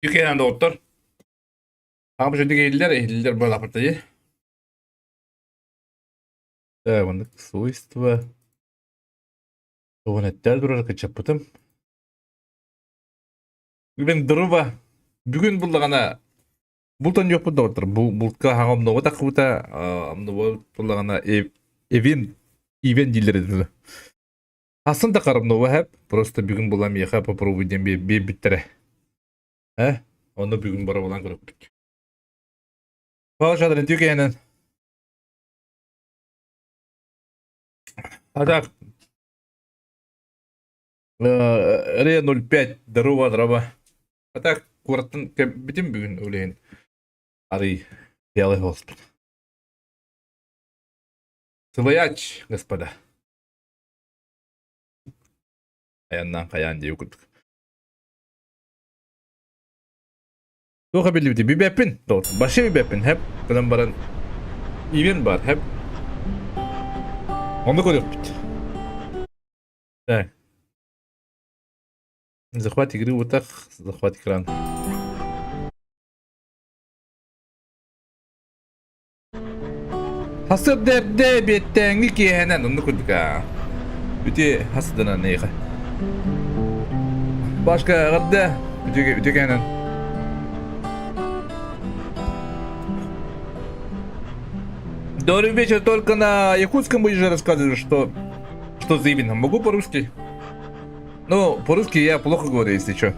Yıkayan doktor. Abi şimdi geldiler böyle apartayı. Да, вон свойства. Онеттер durur kaçapıtım. Ben duruba. Bugün bulduğuna bultan yok bu doktor. Bultka hangam no tak buta amno bulduğuna evin dilleri dedi. Aslında karım no hep. Просто bugün bulam ya попробуем bir bittire. He? Onu bugün bara bulan kırık. Bağış adını tükeyenin. Hadi Ре 05 дарова драба. А так, кураттан битим бүгүн өлейин. Арый, ялый болсын. Сылаяч, господа. Аяннан каян дей өкүндүк. Тоха билибди, бибеппин. Башы бибеппин. Хеп, кылым баран. Ивен бар, хеп. Onu көрөк бит. Так. Захват игры вот так, захват экран. Hasır derde betten ki hemen onu kurduk ha. Üte hasıdana neyse. Başka gadda üte hemen. Добрый вечер, только на якутском будешь рассказывать, что за именно. Могу по-русски? Ну, по-русски я плохо говорю, если что.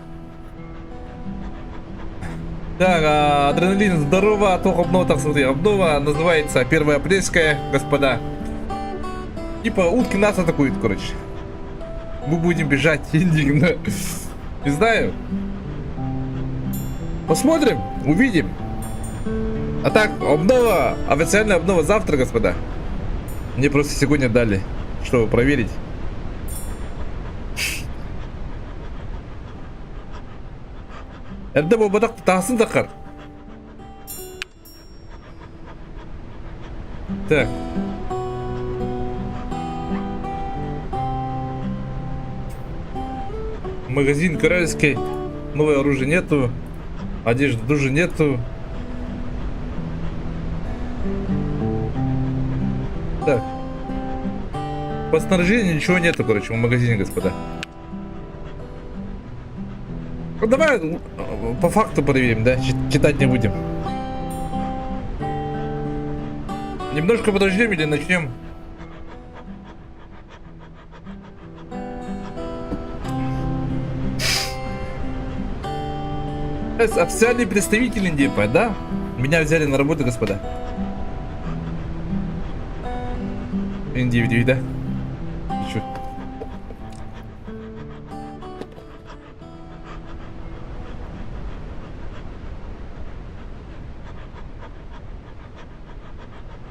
Так, адреналин здорово, то обнова, так смотри, обнова называется 1 апрельская, господа. Типа утки нас атакуют, короче. Мы будем бежать индивидуально. Не знаю. Посмотрим, увидим. А так, обнова, официальная обнова завтра, господа. Мне просто сегодня дали, чтобы проверить. Эрде бобадак тасын такар. Так. Магазин корейский. Новое оружие нету. Одежды тоже нету. Так. По снаряжению ничего нету, короче, в магазине, господа. Ну, давай по факту проверим, да? Читать не будем. Немножко подождем или начнем? Официальный представитель Индипа, да? Меня взяли на работу, господа. Индивиду, да? Чё?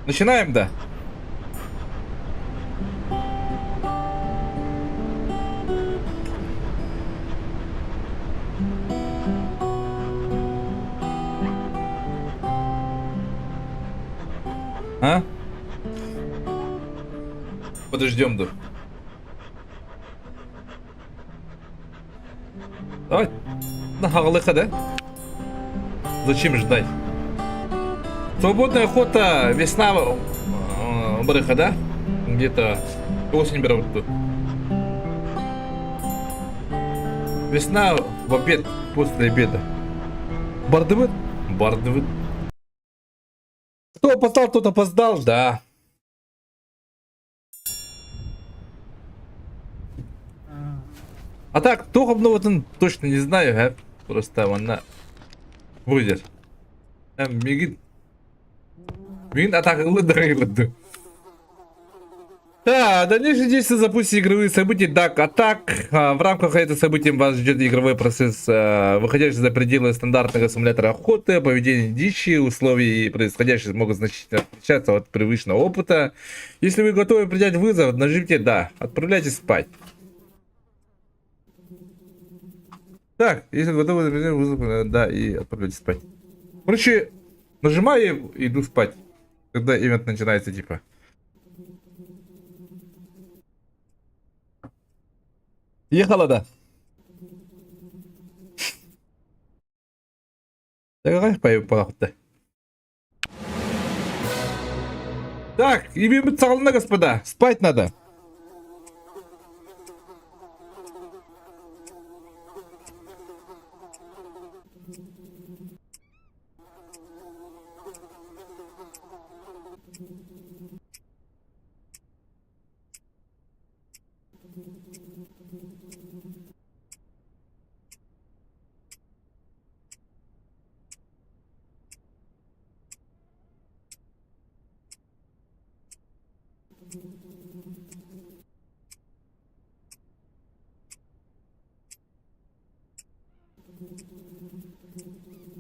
Начинаем, да? А? Подождем, да. Давай. На хаглыха, да? Зачем ждать? Свободная охота, весна, барыха, да? Где-то осень берут тут. Весна в обед, после обеда. Бардовыт? Бардовыт. Кто опоздал, тот опоздал, да. А так, кто обновлен, точно не знаю, а? Просто она будет. Мигин атакылы дырылды. Да, дальнейшие действия запустить игровые события DAC Attack. В рамках этого события вас ждет игровой процесс, выходящий за пределы стандартного симулятора охоты, поведения дичи, условия происходящих могут значительно отличаться от привычного опыта. Если вы готовы принять вызов, нажмите «Да», отправляйтесь спать. Так, если готовы принять вызов, «Да» и отправляйтесь спать. Короче, нажимаю и иду спать, когда ивент начинается, типа. Ехала, да. Давай поехали. Так, и вы целны, господа. Спать надо.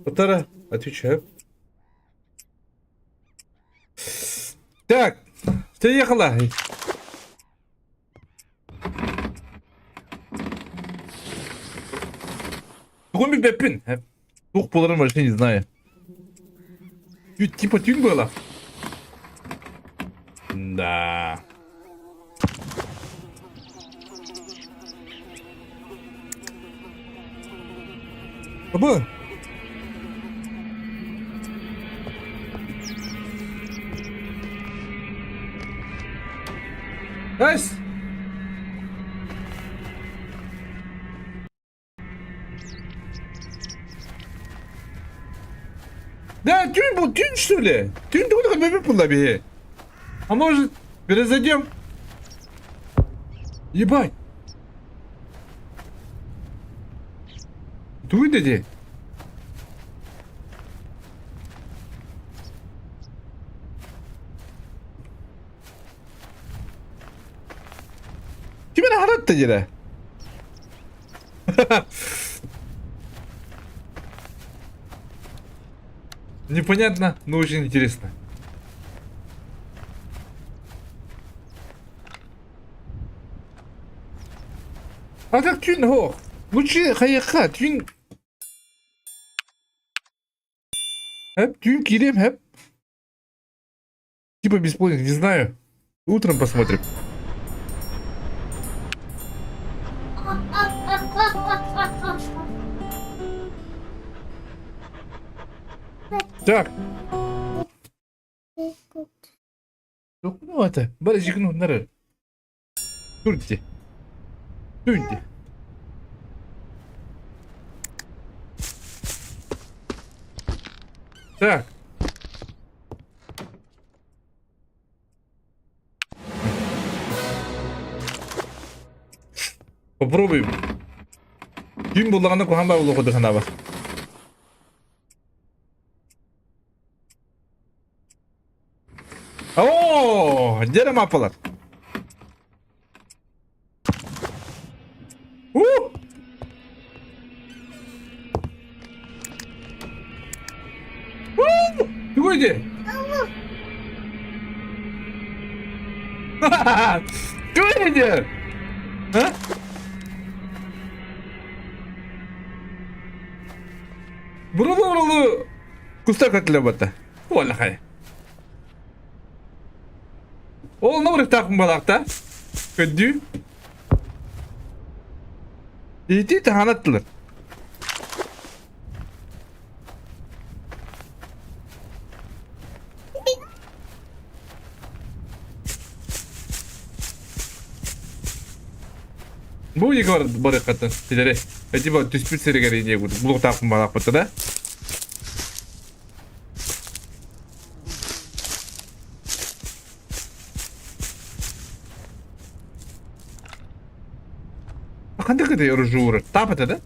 Полтора. Отвечаю. Так, ты ехала. Гомик Беппин. Тух поларын вообще не знаю. Типа тюнь было. Да. Оба. Ась. Да, тюнь был, тюнь что ли? Тюнь только бебе полаби. А может, перезайдем? Ебать. Дуй деди. Тебе нахрат-то деда? Непонятно, но очень интересно. А как тюнь хох? Лучше хаяха тюнь. Хэп, тюнь кирем, хэп. Типа бесплатных, не знаю. Утром посмотрим. Так. Ну это, барыжик, ну, нары. Турьте. Турьте. Так. Попробуем. Тюнь болғаны қоғанба болу қоды қанава. О, дерем апалар. 누구 이제? 누구 이제? 어? buralı kustak atılabata. Vallahi. Oğlum ne var takım balakta? Ködü. İti tahanattılar. Bu iki var barikatın. Tileri. Acaba tüspül seri gereğince bu. Buluk takım balakta da. Қандай кіде ұржуыры? Тап етеді?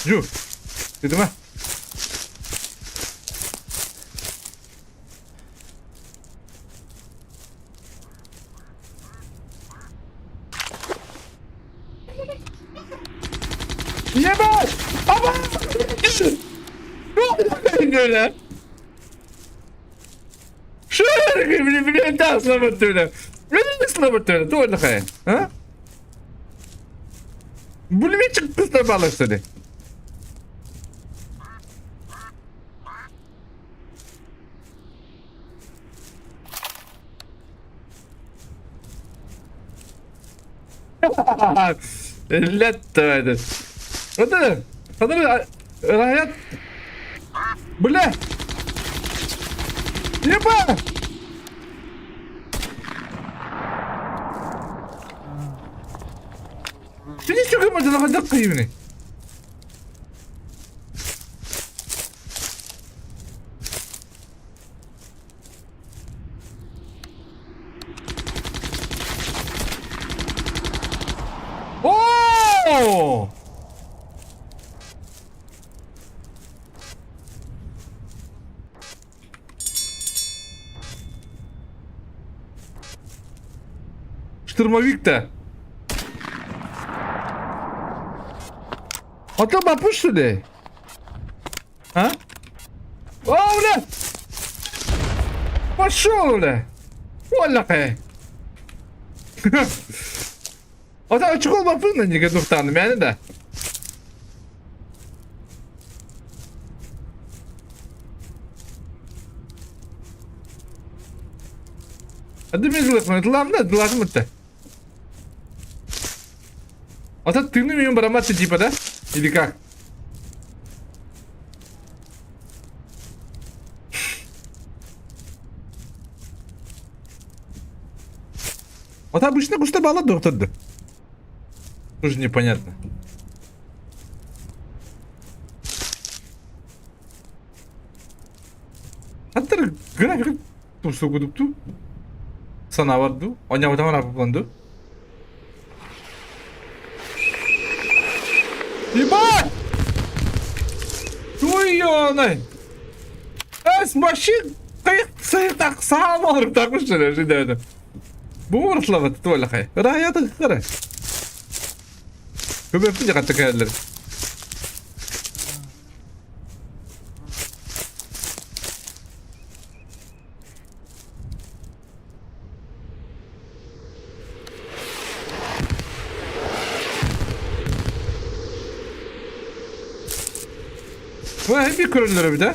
Жу. Деді ма? Ебать! Аба! Öyle. Şöyle gibi bir daha slavat öyle. Ne slavat öyle? Doğru kaya. Ha? Bu ne çıktı da balık seni? Illet de. Hadi. Hadi. Hayat. Bile. Yapma. Seni sökemedin. Hadi kıyımını. Oo! Штурмовик то. А там бабуш, что ли? А? О, бля! Пошел, бля! Валя кай! А там açık olmak ne diye kurtardım yani de. Hadi mezunluk mu? Dılar mı? Ata ты мне браматься типа, да? Или как? Вот обычно густо бала докторды. Тоже непонятно. Hatta grafik tursu guduptu. Sana vardı. Onya vatan yapılandı. Ебать! Ой-ой-ой! С машин! Кайık так sağlam alırım takmışlar şimdi öyle. Bu mu rıslavatı tuvalı kay? Rahayatı kırı. Köpek pince kaçacak hayalleri. Vay bir kırılır bir de.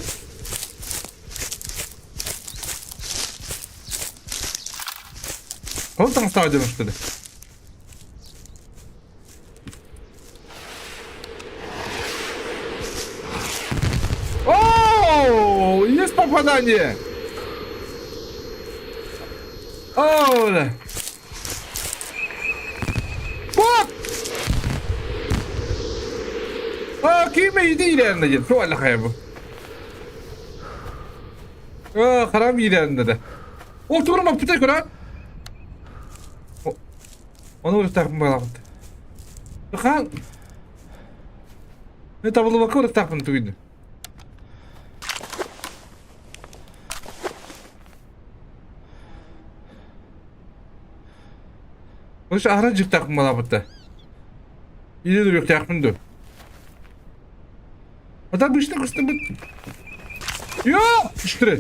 Он там стал что ли? О, есть попадание. О, да. Вот. Aa kime yedi ilerinde gel. Şu Allah kayı bu. Aa karam ilerinde de. Oturma pütek ulan. Onu vurup takım bağlamıştı. Bakalım. Ne tablo bakı vurup takım tuydu. Onu şu aracık takım bağlamıştı. İyi duruyor takımdı. Hatta bu işte kıstı bu. Yok! İşte.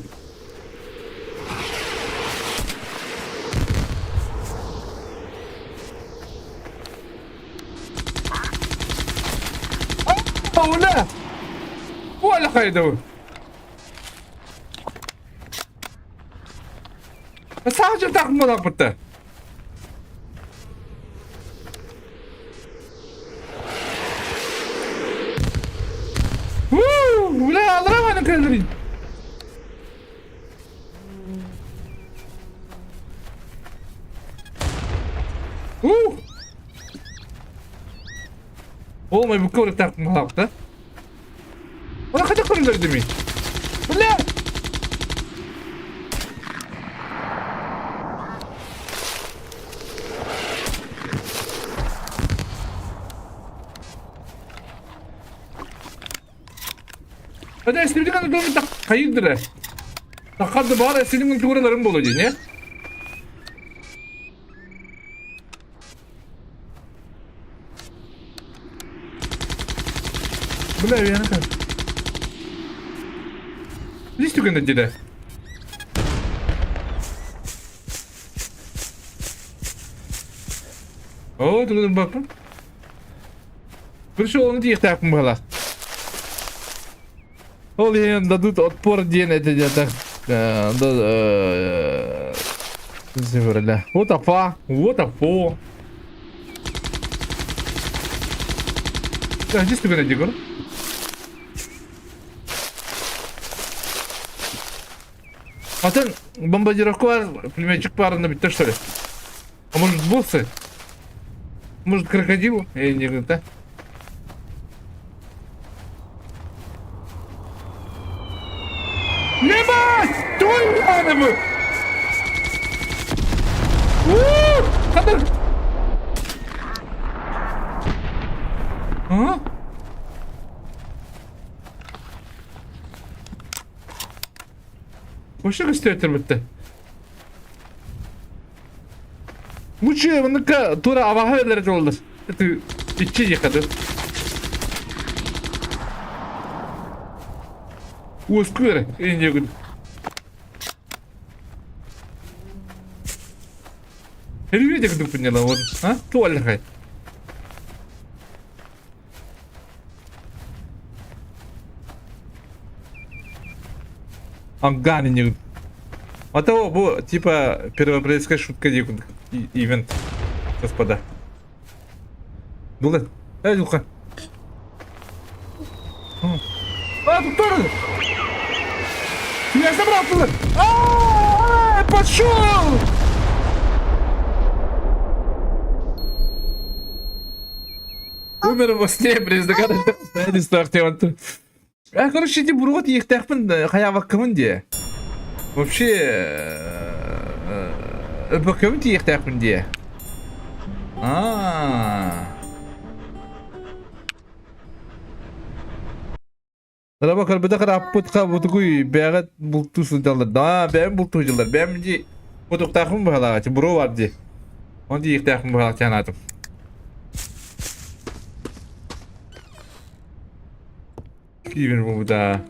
O ne? Bu alakaydı bu. Sadece takma lapıttı. Ulan alırım kaldırayım. Olmay bu kıvrık takma laptı. Ona kaça kırılır demeyi. Bu ne? Hadi istediğin kadar doğru tak kayırdır. Takardı bari istediğin tuğralarım bolacak ne? Bu ne yani kan? Ne istiyorsun acaba? Oo dur bakın. Bir şey onu diye takım bala. Оле дадут отпор день это где-то февраля. Вот афа. Здесь ты где гор? Атын бомбардировка var, пулеметчик var, на bitti что ли? А может боссы? Может крокодил? Не говорю, да? Нема! Твой янымı! Kadın! Ha? Boşa göstertir bitti. Bu şey bununla tura avaha verilir olur. Это içi yıkadı. Uskure, ince gün. Herif de gidip bunyalar oldu. Ha? Tuvalle kay. Анган не. А то бо типа первоапрельская шутка дикун. Ивент, господа. Дула. Духа. Тут тоже. Я забрал туда. Пошел! Умер во сне, признакали, что стояли стартион. Короче, эти бурот их тахпен хаява команде. Вообще, по команде их тахпенде. Araba kalbide kadar apot kabutu kuy beğet bultu sundalar. Da ben bultu hocalar. Ben de fotoğraf takım bahala. Bro vardı. Onu da ilk takım bahala kanadım. Even bu da.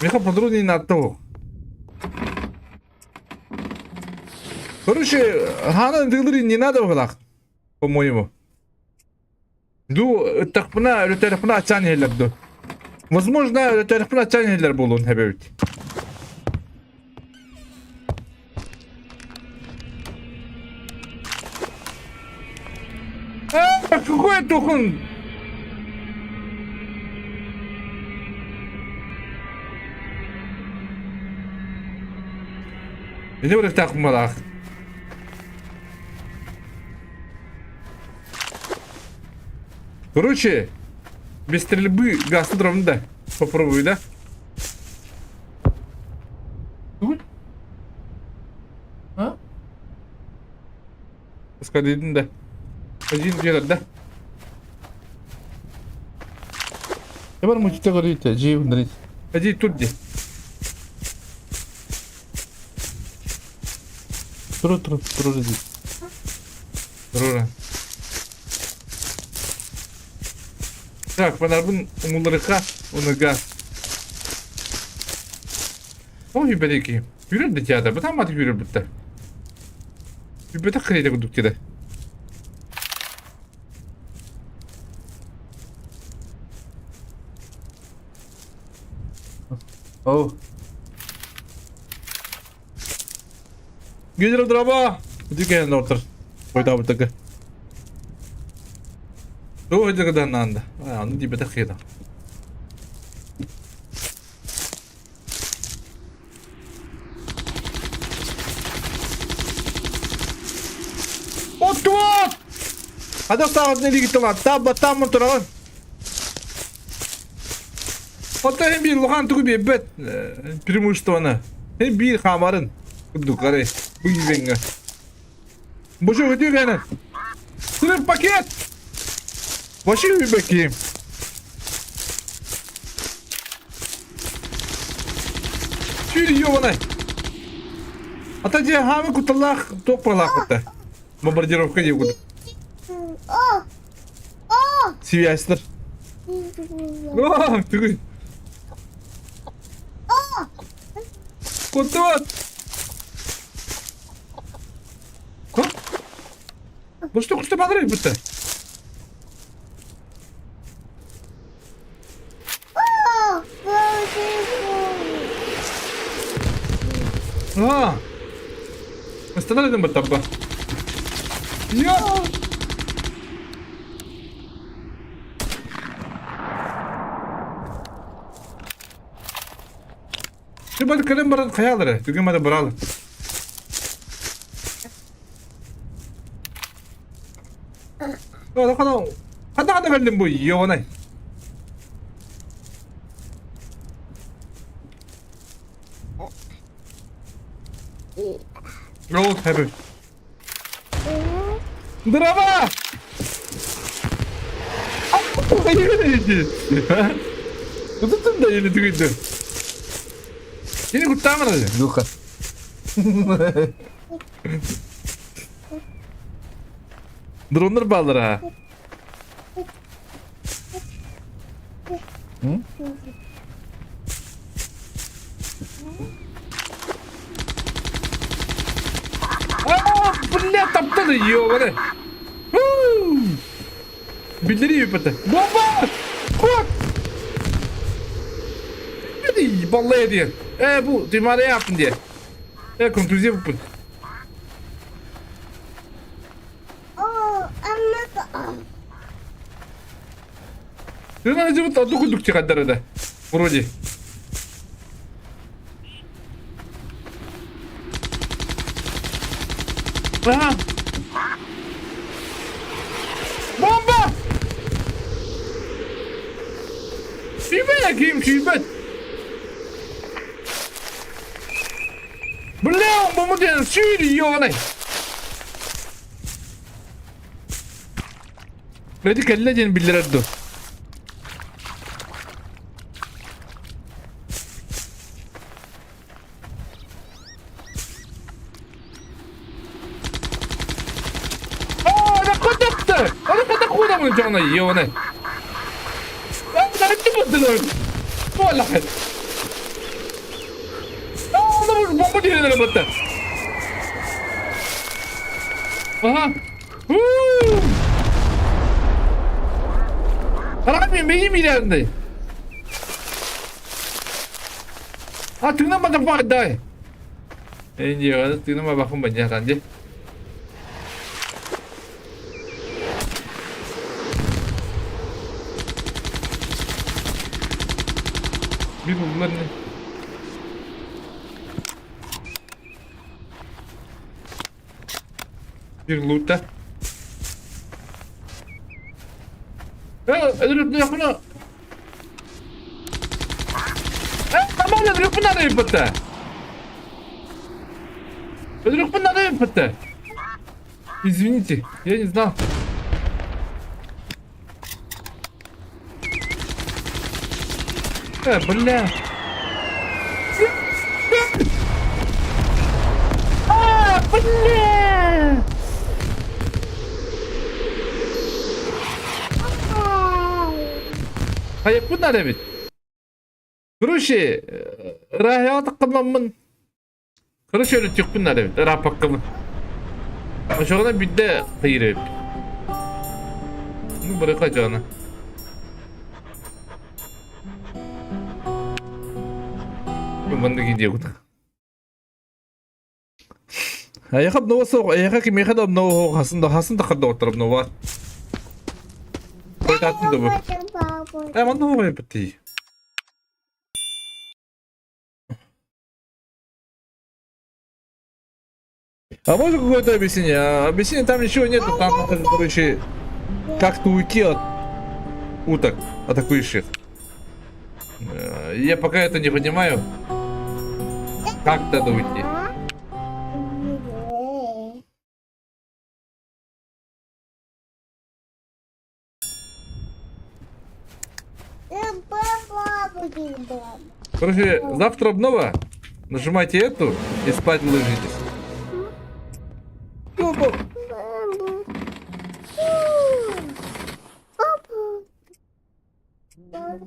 Меха подруги не надо того. Короче, Хана дылдыры не надо было, по-моему. Ду тахпна, телефона açan yerler ду. Возможно, телефона açan yerler bulun hep. Какой тухун? Ne böyle takmalar? Короче, без стрельбы газ ровно, да? Попробуй, да? А? Пускай да. Один делать, да? Теперь мы что говорите, жив, дрить. Иди тут где. Тру, иди. Тру. Так, понарбын умуларыха, унага. Ой, береки. Yürür de ya da, bu tam yürür bitti. Bir beta kredi kurduk ya da. Oh. Gelir drama. Hadi gel otur. Koyda bu takı. Dur hadi kadar nanda. Onu diye beta kredi. Отвод! Hadi saat nereye gitti lan? Tam mı duralım? Hatta hem bir lokan tuğu bir bet premushtovana. Hem bir kamarın. Kudu kare. Bu yüzden. Bu şu ödüyor yani. Sınıf paket. Başı bir bakayım. Şöyle yiyor bana. Hatta cehami kutalak topralak hatta. Бомбардировка не буду. Связь-то. Ты. Куда? Ну что хочешь погребать-то? Останови на табба. Я! Şu balık kalem bana kayaları. Düğün bana bıralı. Ya kadar verdim bu yoğunay. Yol tabi. Drama. Hayır neydi? Tutun da yeni tüydü. Yeni kurtarmadı. Yok. Dronlar bağlar ha. Hı? Aa, bu ne tapta da yiyor bana. Bildiriyor pata. Bomba! Kurt! Hadi vallahi diye. Bu düğmeye yaptın diye. Kontrüziye yapın. Ты на живот одну кудук kadar da. Вроде. Aha. Bomba! Şibe yakayım şibe. Bля, bomba diyen sürüyor ne? Ready kelle diyen bildirirdi. Canına yiyor ne? Ben kim attılar? Vallahi. Onu bomba diye nereye battı? Aha. Karamıyım benim ilerinde. Ha tınlamadım bak daha. En iyi kadar tınlama bakın bence kanca. Bir bunlar ne? Bir loot'ta. Ödürüp ne yapına? Tamam ödürüp bunlar ne yapıttı? Ödürüp bunlar ne yapıttı? Извините, я не знал. Бля. Бля. Hayır bunlar evet. Короче, rahiyat kılmamın. Короче öyle çok bunlar evet. Rahat kılmam. Aşağıdan bir de kıyırıp. Bunu bırakacağına. Bunda gidiyor. Ayakab no so ayakab kimi kada no hasında kadar oturup no var. Koytatın da bu. Man no yaptı. А можно какое-то объяснение? Объяснение там ничего нету, там, короче, как-то уйти от уток атакующих. Я пока это не понимаю. Как тогда уйти? Короче, завтра обнова. Нажимайте эту и спать ложитесь.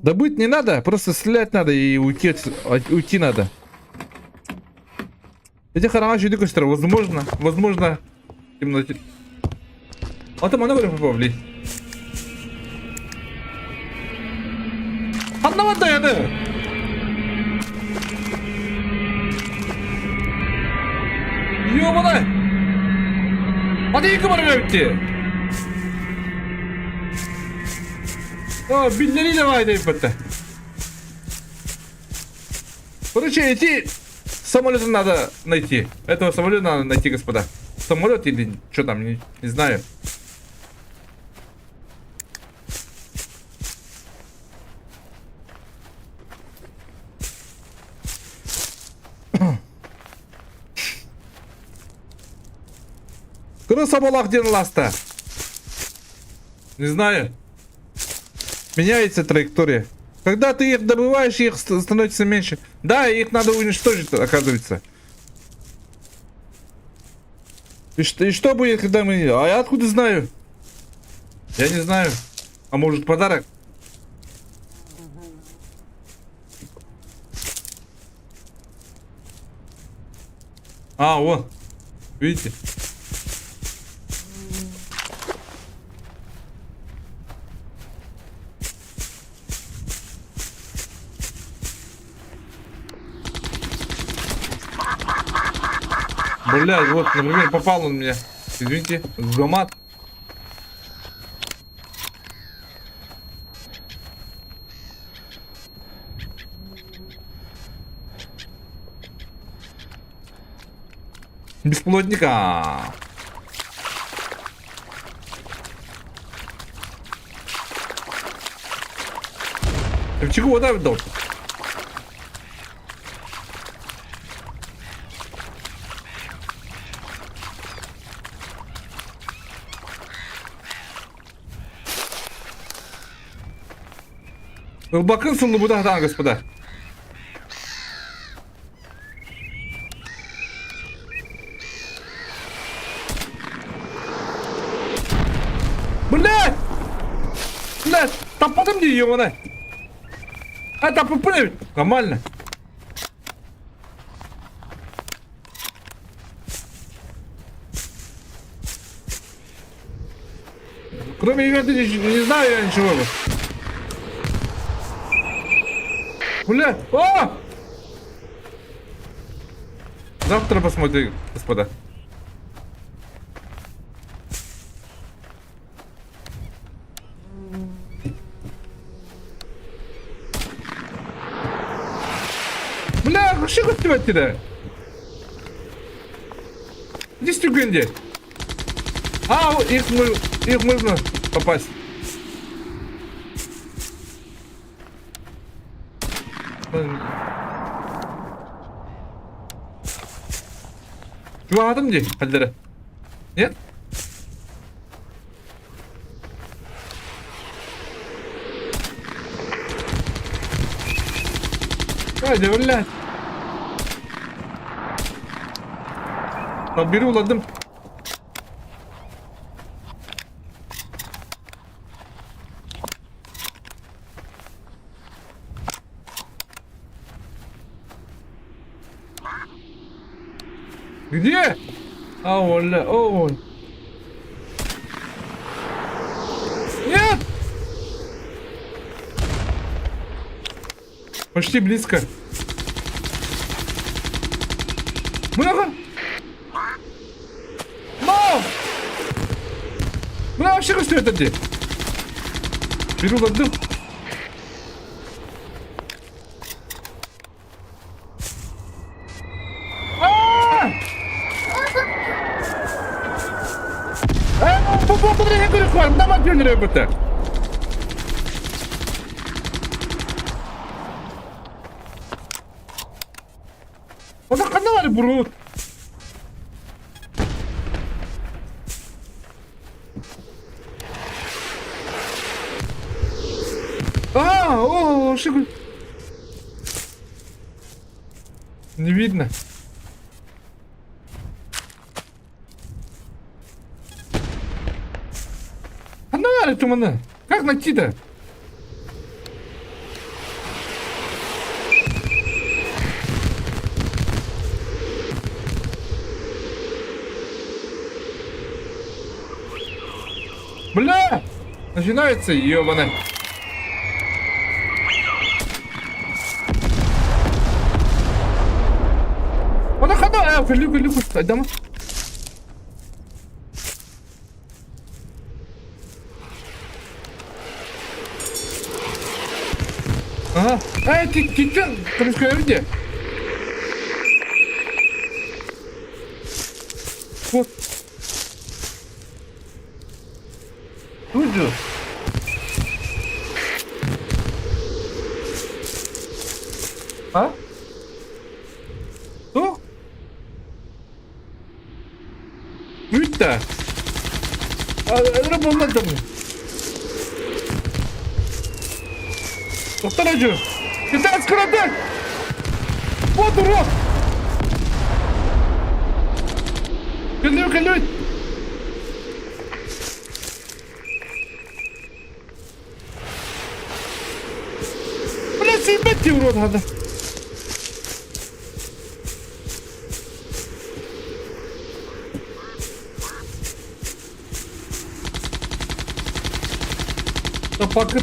Добыть не надо, просто стрелять надо и уйти надо. Эти хорошие дикости, возможно, темноте. А там она говорит, попавли. Одного даяды. Ёбана. Hadi yıkı bana bitti. Billeriyle vayda yapıttı. Короче, эти самолеты надо найти. Этого самолета надо найти, господа. Самолет или что там, не знаю. Крысоболок где ласта? Не знаю. Меняется траектория. Когда ты их добываешь, их становится меньше. Да, их надо уничтожить, оказывается. И что будет, когда мы... А я откуда знаю? Я не знаю. А может, подарок? А, вон. Видите? Блядь, вот, например, попал он меня. Извините, громад. Бесплотника. Ты чего вода дал? Bakın sınırlı bu da господа. Блядь! Блядь! Топотом не ебаный! А, там попрыгай! Нормально. Кроме игры не знаю я ничего. Бля! О! Завтра посмотрим, господа. Бля, что хоть тебя? Иди с тюгенди. А, их можно попасть. Jugadım diye halleri. Нет? Hadi öyle. Lan biri uladım. Где? А, валя, ой. Нет! Почти близко. Бляха! Но! Бля, вообще что это где? Беру воду. Подожди, говорю, хватит, давай пионеры БТ. Вот так каналы брут. О, шиго. Не видно. Тумана. Как найти-то? Бля! Начинается ёбаная. Вот так хода, люку, дома. Ага. Эй, ты чё? Крышка где? Вот. Туду. А? Что? Büyüt Araba olmaz da mı? Doktor acı. Güzel sıkıntı. Вот урод! Гелюй, гелюй! Блядь, съебать тебе, урод, надо! Да пока...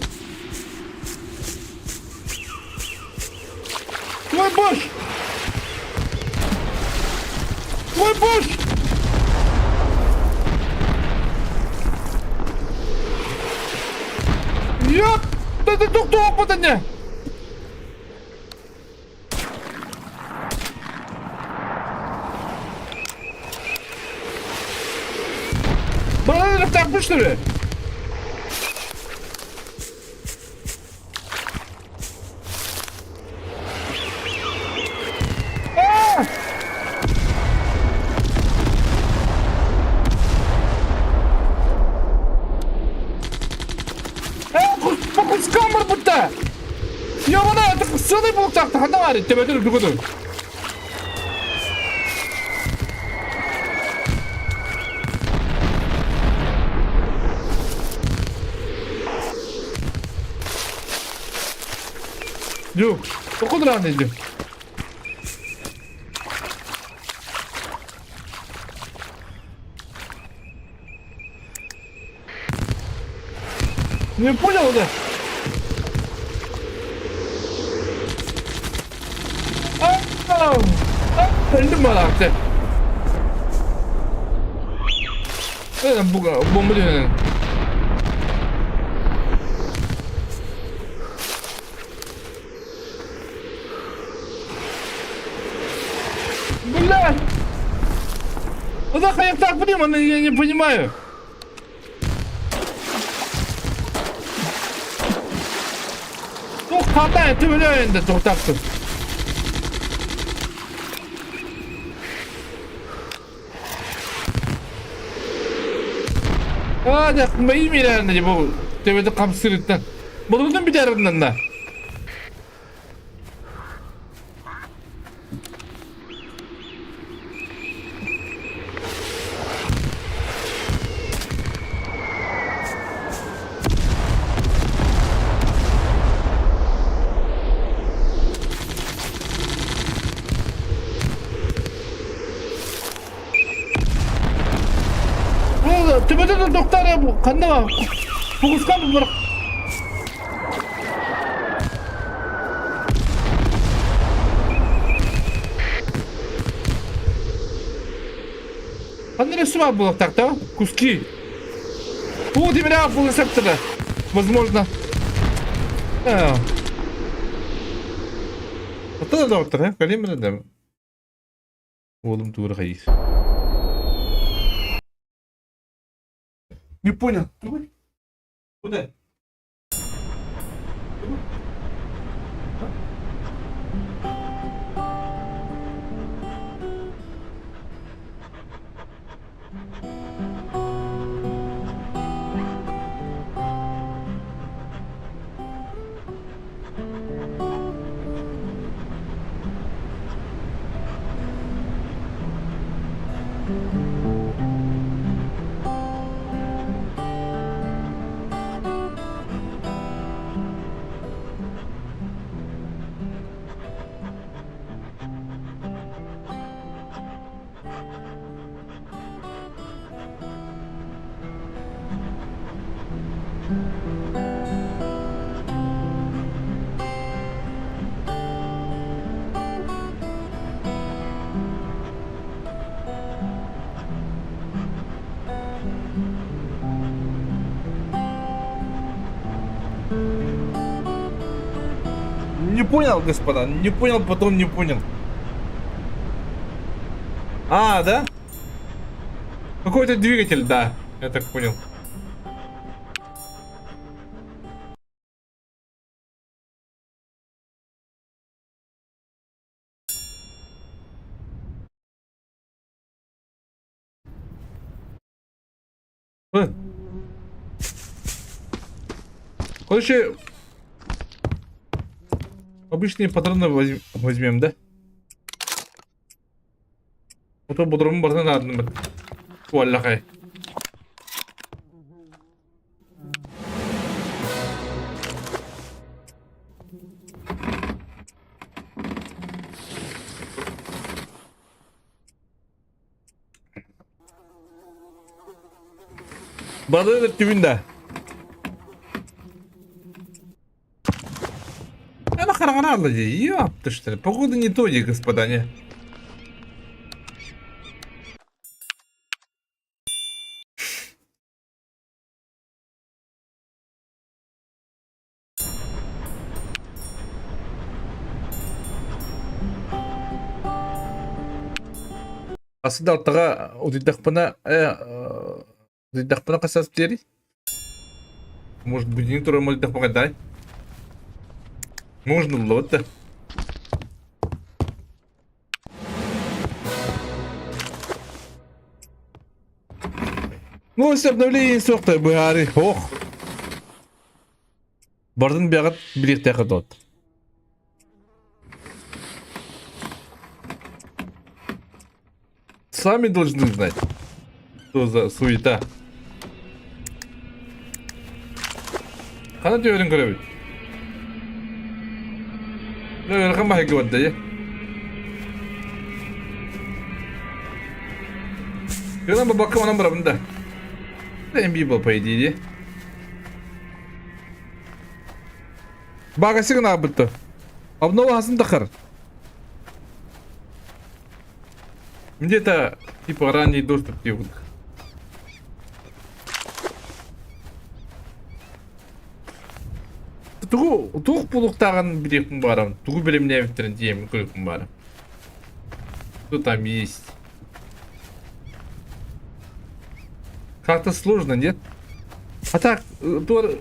Твой бош! Твой бош! Ёп! Да ты тук опыта не! Бля, так бы что ли? Скамер будто! Ёбана, это сыны бултакты, хана бар, тебе дөрү дүгөдү. Ю, куда надо идти? Не понял, да? Öldüm mü artık? Neden bu bomba dönüyor? Блядь! Куда я так понимаю, я не понимаю. Ну, хватает, ты влияет, да, так-то. Hadi iyi mi ilerledi bu tepede kapsırıktan? Buldun bir tarafından da. Tepede de doktor ya bu. Kanına bak. Fokuskan mı bırak? Канына сюда было так, да? Куски. Вот и меня был сектора. Возможно. Вот это доктор, а? Калимер, да? Oğlum dur hayır. Не понял. Куда? Не понял, господа, не понял, потом не понял. А, да? Какой-то двигатель, да, я так понял. Короче, обычные патроны возьмем, да? А то bu бардан ардым. Валлахай. Бады түбүндө. Она харагана же. Ёпты что ли. Походу не то, господа, не. Aslında alttağa удидахпана касас бери. Может будинок который может помогать. Можно лота. Ну, если обновление сокта быгари. Ох. Бардын бягат билет тахадот. Сами должны знать, что за суета. Хана теорин көрөбүт. Рахам бахыгы бадда я. Кырдан бабакка манан барабында. Эмби бол по идее. Багасы гына абытты. Обнова хасын тахар. Где-то типа ранний доступ делают. Тух пулуктаган билетим барам. Тугу билем не авторин дием көлүкүм бар. Что там есть? Как-то сложно, нет? А так, долго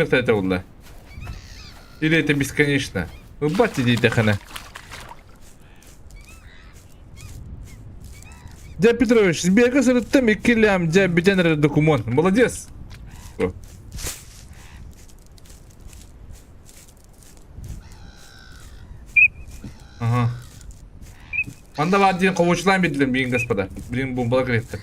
это было? Или это бесконечно? Бати дейтахана. Дя Петрович, сбега сырыттым и килям дя битенер документ. Молодец. Ага. Анда бар дейін қовушылан беділім бейін господа. Блин, бомбала кіретті.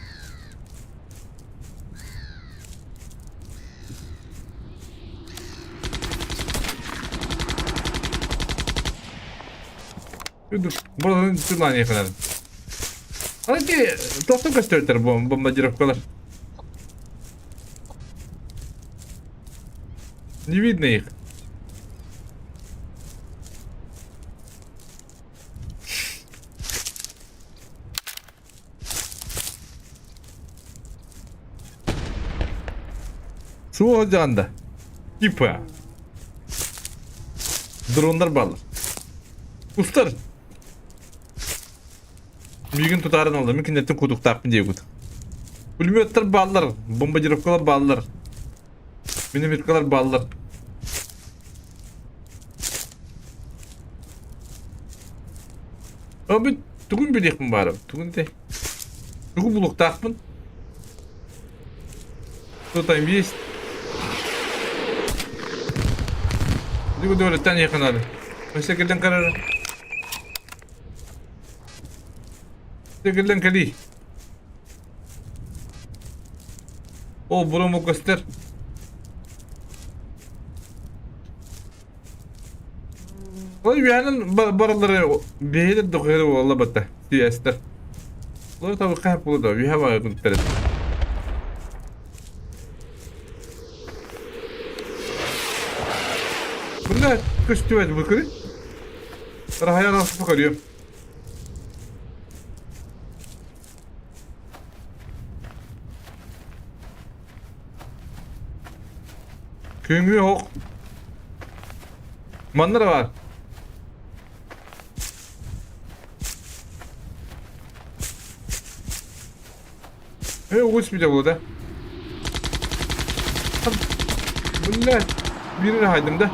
Buradan tırlan yakınlarım. Hadi dostum kaçtırtır бомбардировкалар. Не видно их. Su ocağında. Типа. Dronlar bağlı. Устар. Бүгін тұтарын алды. Мүмкіндеттің құдықтақпын дейгіді. Пулеметтер балылар. Бомбардировкалар балылар. Минометкалар балылар. Abi түгін білекпін барым. Түгін де. Түгін бұлықтақпын. Что там есть? Дүгі дөлеттен еқін ады. Өсекелден қарары. Ösекелден кәли. О, бұрымы көстер. Ой, бәнін барылары бейдер дұқыры олы бәтті. Сүйәстер. Олар табы қайып болды. Үйе бағы күнттері. Bunda köstüvet bu kırı. Rahaya nasıl bakıyor? Köngü yok. Manlara var. Oğuz bir de bu da. Bunlar birini haydım da.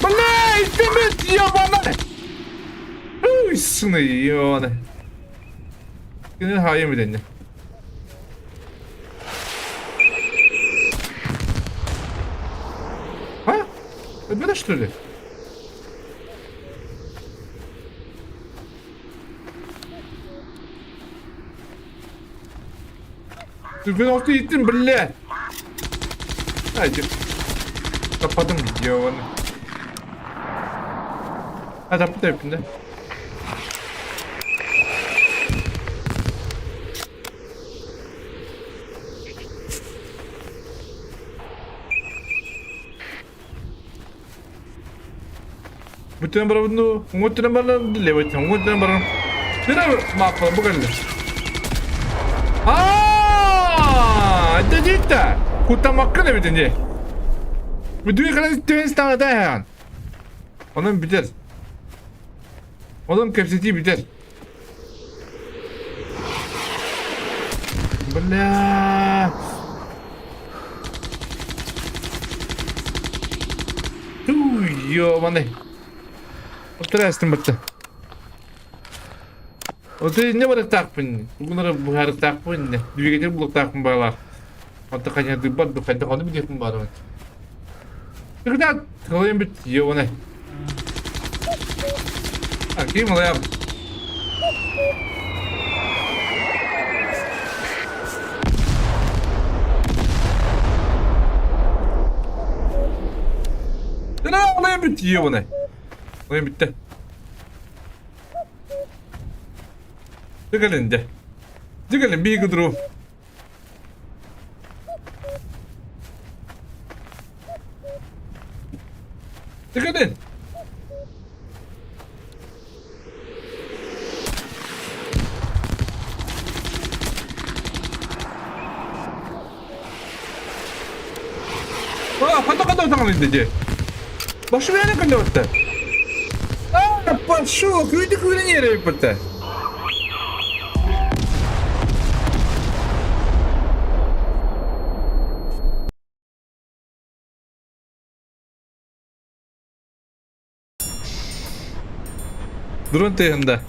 Bana istemez ya bana. Uy sınıyor bana. Yine hayır mı deniyor? Ha? Böyle что ли? Düzgün olsa gittin bile. Haydi. Kapadım videoyu. Hadi bu da hepinde. Bütün bunu, umutun bana dilewet, umutun bana. Şuna makul bu kadar. Dedi. Kutamakka ne bidince? Videoyu kadar istiyorsan tane daha yan. Onun biter. Onun kapasitesi biter. Bala. Yo bana. Oturasın battı. Otur ne var takpın? Bunları bu her takpın ne? Düğügetir buluk takpın bağlar. Hatta kanya duybar du kayda konu biliyorsun bari. Ne kadar kalayım bit yo bana. Kim alayım? Ne alayım bit yo bana. Alayım bitti. Dıgalın bir gıdırı. Dıgalın. Kadar tamam dedi. Başı bir yana kanda battı. Başı kuydu yere yapıttı. Durun teyhinde.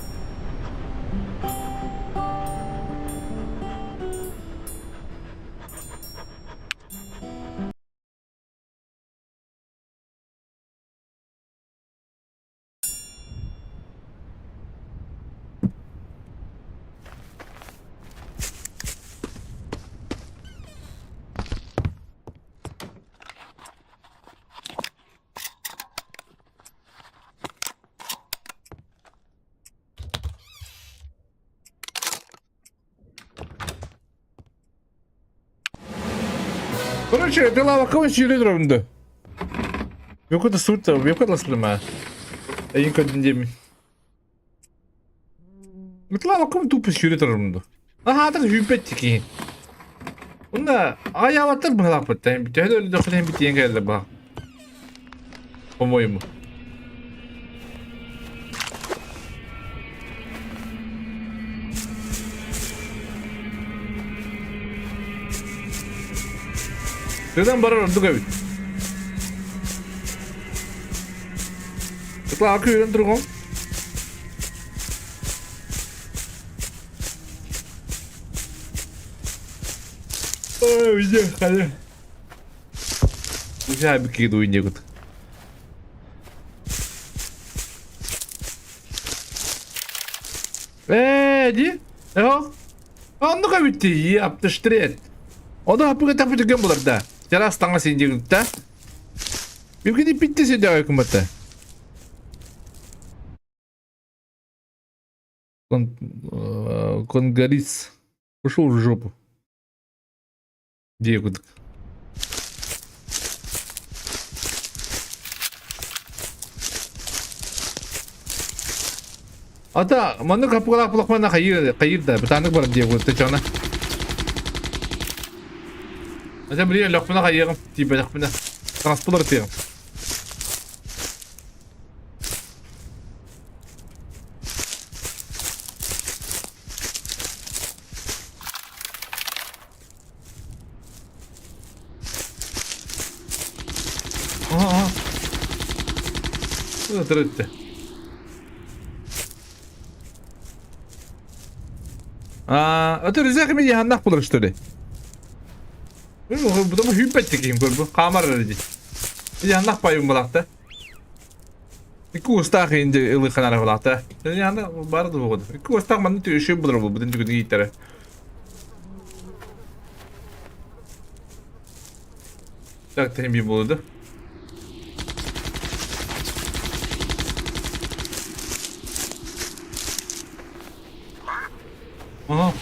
Короче, это лава кого сюридро бунду. Якуда сутта, якуда слима. Эйн кодин деми. Это лава кого тупо сюридро бунду. Так hüppettiki. Bunda ayavatlar mı halak battı? Bir tane öyle dokunan bir diyen geldi bak. По-моему. Neden bana öldü gibi? Tıkla akı yürün durgun. Güzel hadi. Güzel bir kere oyuncak. Di? Yok. Anlık abi bitti. Yaptı ştret. O da hapı kapı tüken bular da. Cara setengah sini kita. Bikin bitti sih dia kemata. Кон Горис. Пошел в жопу. Где куда? Ата, маны капкалак булакмана кайырда. Bir tane var diye kutta çana. Ata bir lokmana kayırım. Tipe lokmana. Transporter atayım. Aha. Bu da tırıttı. Ötürü zeki yahannak bulur işte. Bu da mı hübbet çekeyim bu. Kamar aracı. Yahannak payım bulakta. İki usta kıyınca ılık kanara bulakta. Yahannak barıdı bu kadar. İki usta manı tüyüşü bulur bu. Budun tükünü giyitlere. Zaten bir bulurdu. Aha.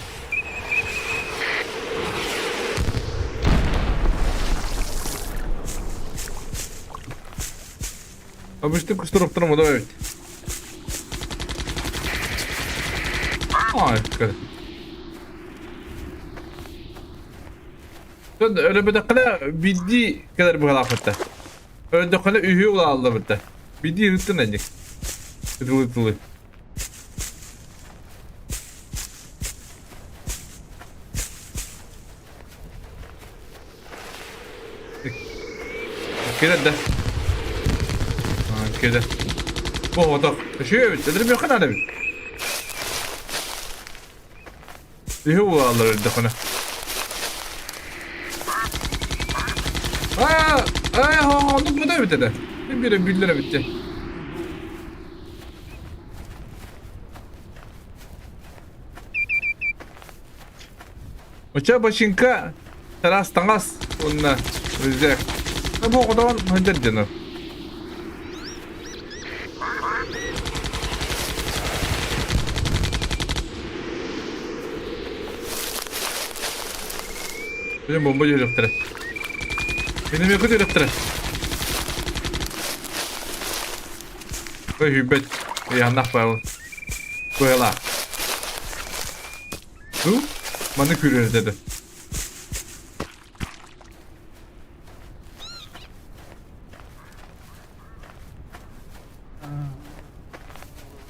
Обычно конструктором добавить. Ay, kadar. Sen öyle bir dakika bildiği kadar bu halafette. Öyle dakika ühü ula aldı bitti. Bildiği hıttın ancak. Hıtlı. Keder de. Keder. Bu odak. Şey bitti. Dedim yok kadar bir. Ühü ula aldı öyle dakika. Bu da bitti de. Bir lira bitti. Uça başınka teras tangas onunla rüzgar. Bu o zaman hıdır canım. Benim bomba yürüktüre. Benim yakıt yürüktüre. Ve hübbet. Yandak bağlı. Böyle. Bu? Bana kürüyor dedi.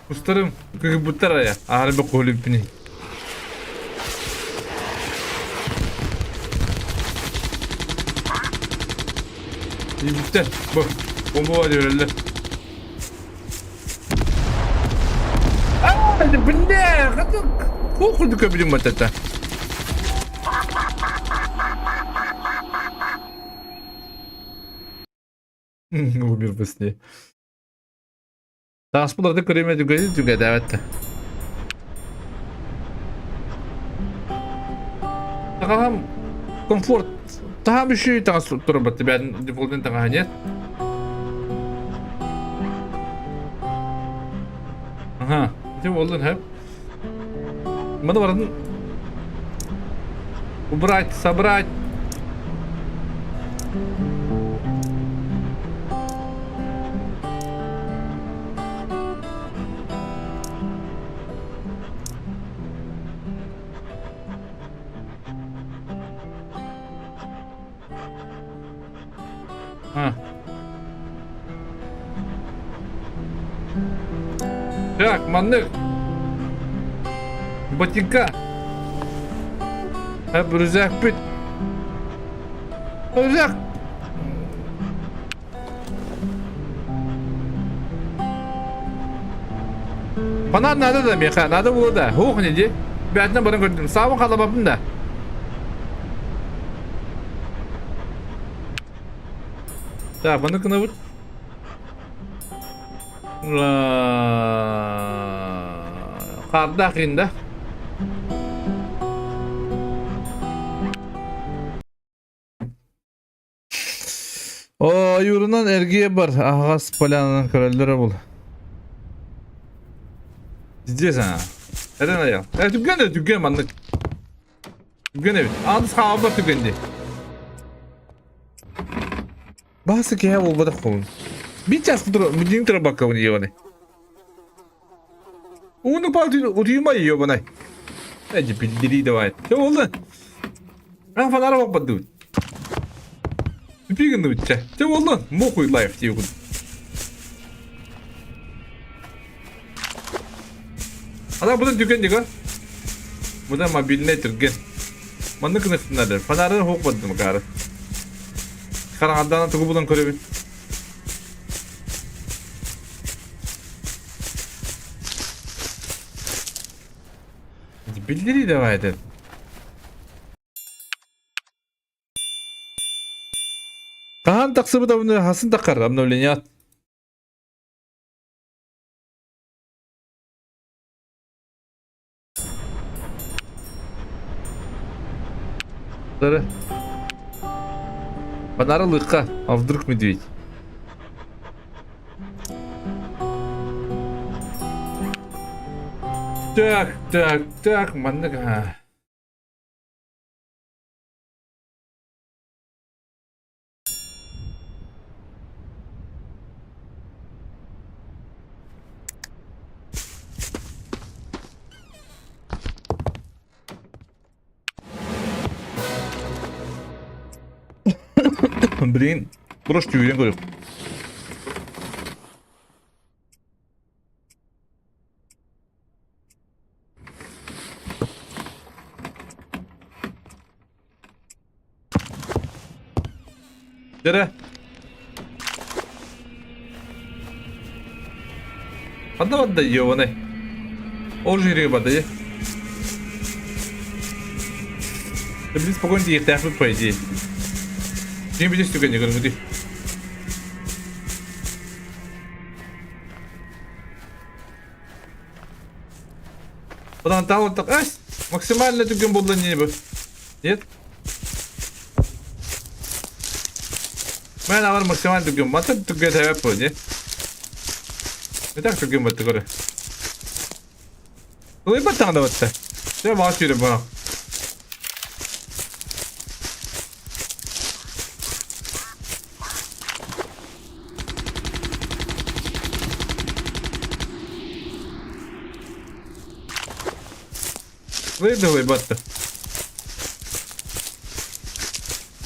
Ustarım. Kıkıbutlar ya. Ağrı bir kolü bini. İyi bitti. Bu. Bomba var öyle. Hadi bu ne? Hadi. Kokuldu köpücüm matata. Umir basni. Transportlarda kremi juga evet. Tamam. Komfort. Daha bir şey transporter battı. Ben default'un tanganya. Aha. Ne oldu hep? Mana varın? Убрать, собрать. Ha. Так, маннык. Ботинка. Hep rüzak bit. Rüzak. Bana nada da meka, nada bu da. Hoğ ne di? Ben de bana gördüm. Sağ kalabım da. Da bana kına vur. Kardak O yurunan ergiye bar. Ağaz palanın kralları bul. Ciddiyesin ha. Neden ayal? Tükken manlık. Tükken evet. Anız hava tükkendi. Bahası ki ya olmadı kovun. Bir ças müdüğün tıra bakkavını yiyor bana. Onu paltıyla utuyuma yiyor bana. Bence bildiriyi de var. Ne oldu? Ben fanara bakmadım. Üpigin bitçe. Te oldu. Mokuy life diyor. Ana bu da düken diyor. Bu da mobiline türgen. Mandı kınıksınlar. Panarı hokmadı mı karı? Karanlıktan tuğu bulan körübün. Bildiri devam edin. Kahan taksı da bunu hasın takar amnavlen. Dur. Panarı lıkka. Avdırık medved. Tak mandık ha. Блин, просто уверен, говорю. Dere. Anda ебаный. Он же рыба, да? Да блин, спокойно, их так по идее. Не будешь стукать, не говорю, Потом там вот так, максимально тюрген был для неба. Нет? Ben var максимально тюрген. Мата тюрген тавап по, не? Не так тюрген бат такое. Ну и батан да вот. Я баш yürü bana. Давай батта.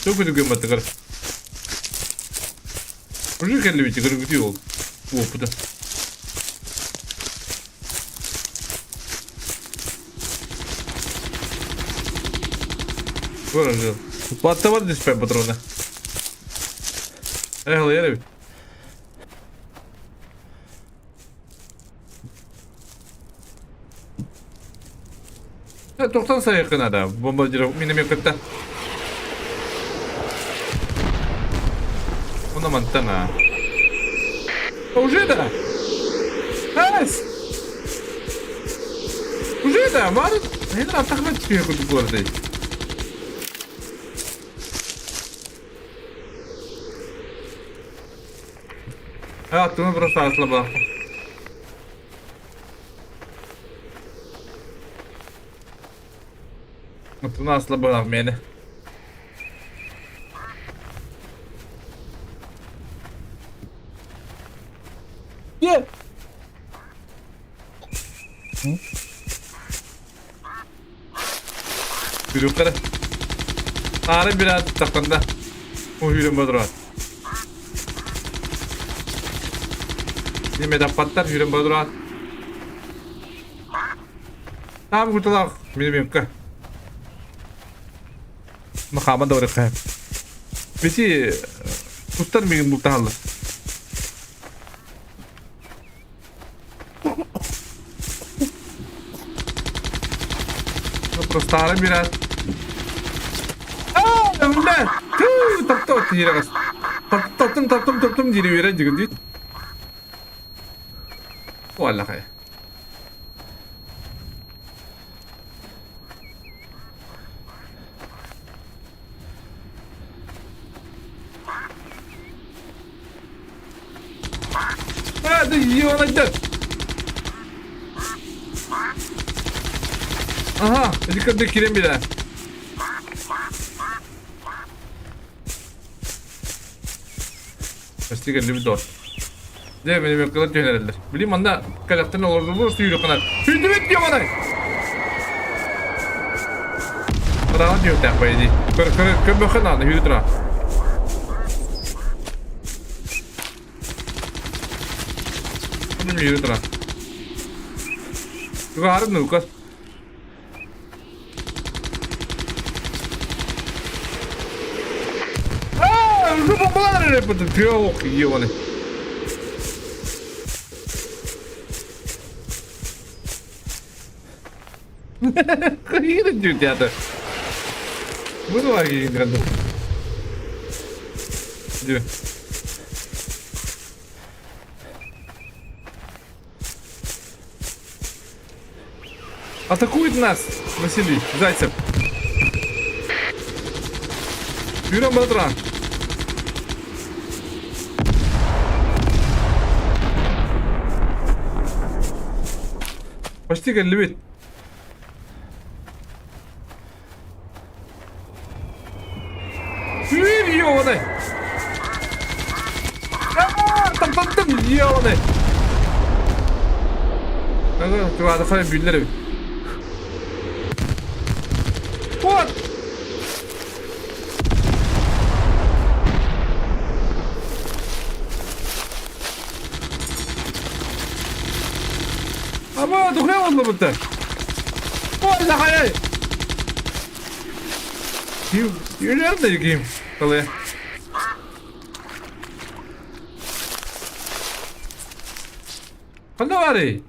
Çok türgen bat такое. Уже kalbiti kırık oldu. Bu da. Выражил. Подтовар здесь пять патрона. Ехал, я рыб. Тоқтан sayakın ada. Bombardiro minamyokatta. Ona mantana. Уже да. Уже да. Var. Ne kadar takma çıkıyor bu arada. Hayatımı burası asla bak. Hayatımı asla bırak beni. Gel. Yürü yukarı. Ağrı biraz takında. O yürüme durar. Yine de patlar yürüme durar. Tamam kurtulak. Benim yok. Makama doğru kayıp. Peki kustar mıyım bu tahalı? Просто biraz. Önde. Top yere bas. Top geri yere gidiyor. Vallahi. Hadi yiyorlar. Aha, dikkat kirim bile. Pasti kan lebih dor. Dia benim yakala tüynerler. Bileyim anda kalaktan olurdu burası yürü kanat. Hüdüm et diyor bana. Rahat diyor tak baydi. Kır bakın anda yürü tura. Benim yürü duran. Yukarı mı yukarı? Aaa! Bu bombalar ne yapıyorsun? Yok iyi onu. Yine diyor ya da. Bunu var ki kadın. Diyor. Атакует нас, Василий, Зайцев. Юрий Бодран. Почти как левит. Ёбаный. Там, ёбаный. Ага, отдыхаем, бюллеры. Вот! Ama dokuna oldu burada. Ой, захаяй! Yürüyorum da yıkayım kalaya. Kanda var ya.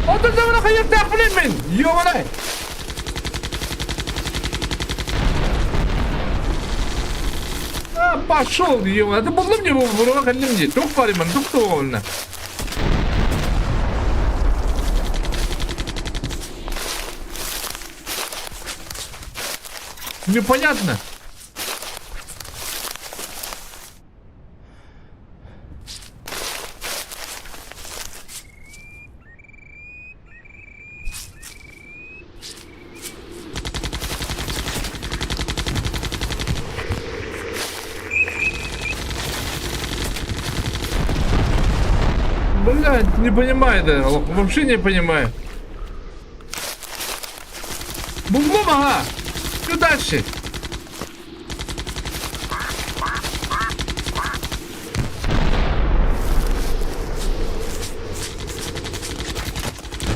Otur zamana kayıp takbilin min. Yiyor bana. Пошел, ё, это было мне в руках не тук париман, тук довольно. Непонятно. Блядь, не понимаю, да, вообще не понимаю. Бумбум, ага. Что дальше?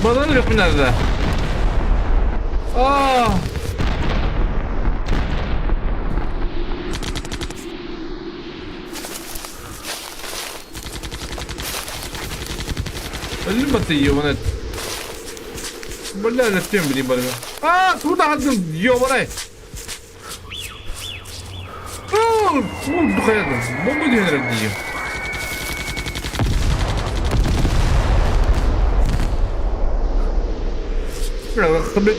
Badan yok mu nerede? Aa. Ölüm batı yiyor bana. Böyle öğretiyorum bileyim bana. Aa, burada aldım yiyor bana. Ooo, bu kayadım. Bomba diyor herhalde yiyor. Kıbrıt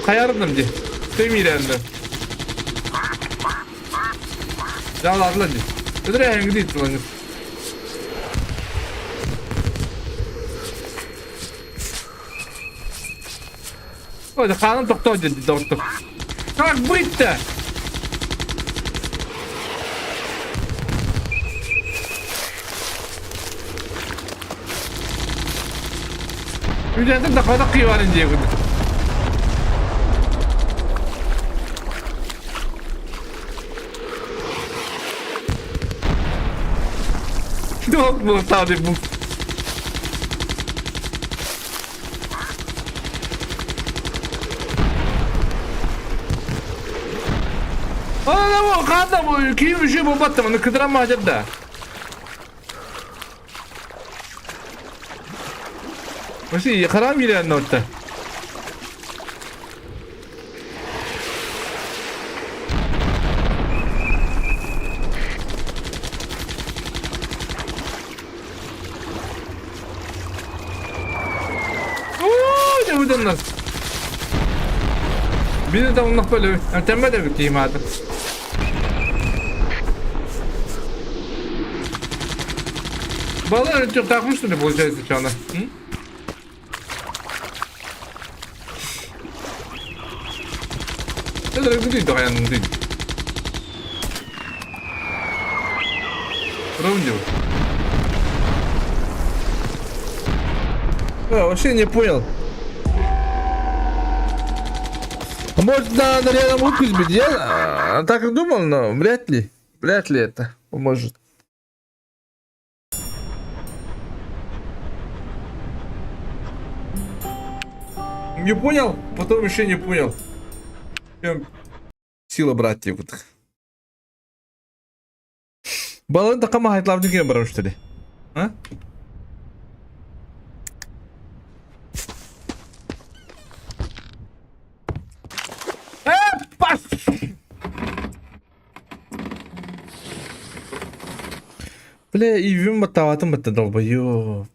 kayardım diye. Temirendim. Ya Allah diye. Ödür ya hangi değil lan. Hadi kanım doktor dedi doktor. Как быть-то? Ücretim de kadar kıyvarın diye bunu. Yok mu tabi bu? Ana bu kanda bu kim işi bu battı bunu kıdıran macet da. Nasıl yıkaram yine orta. Ooo ne bu nasıl? Bir de onunla böyle tembel de biteyim artık. Balığı çok takmıştı ne получается şu anda. Hı? Это не то, я не знаю. Ровно. Вообще не понял. Может, на рядом утку сбить? Я так и думал, но вряд ли. Вряд ли это поможет. Не понял? Потом еще не понял. В чем сила братьев. Баланы такама хайтлап деген барам что ли? А? Пас! Бля, и вим мотоватым это долбоёб.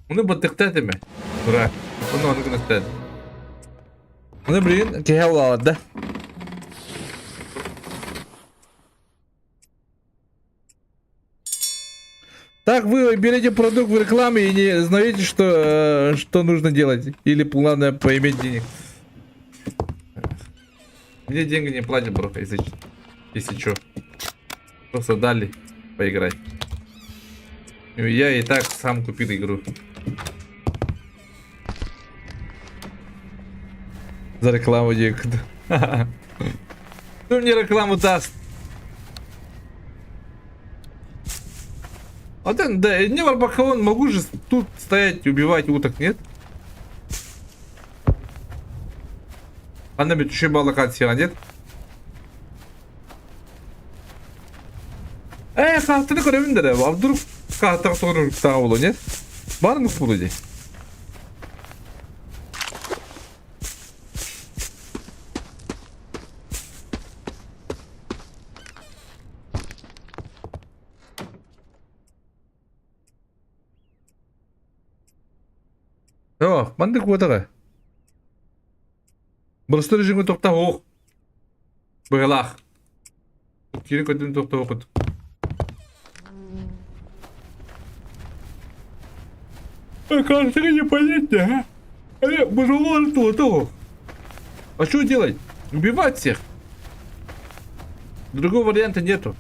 Оны быттыктады ме? Бра. Оны кыныстады. Оны блин, кеһе алады да. Так вы берете продукт в рекламе и не знаете, что нужно делать. Или главное поиметь денег. Мне деньги не платят, бро, если что. Просто дали поиграть. Я и так сам купил игру. За рекламу денег. Кто мне рекламу даст? А да, не Барбакаон, могу же тут стоять, убивать уток, нет? Она ведь еще была локация, нет? Kahtıны görebilirim de. А вдруг kahtık sonra daha olur, нет? Var mı bu люди? Yok, mandık bu da. Burası rejimi tokta hoğuk. Bıgılak. Kiri kötünü tokta hoğuk. Кажется, непонятно, а? Божело того. А что делать? Убивать всех? Другого варианта нету.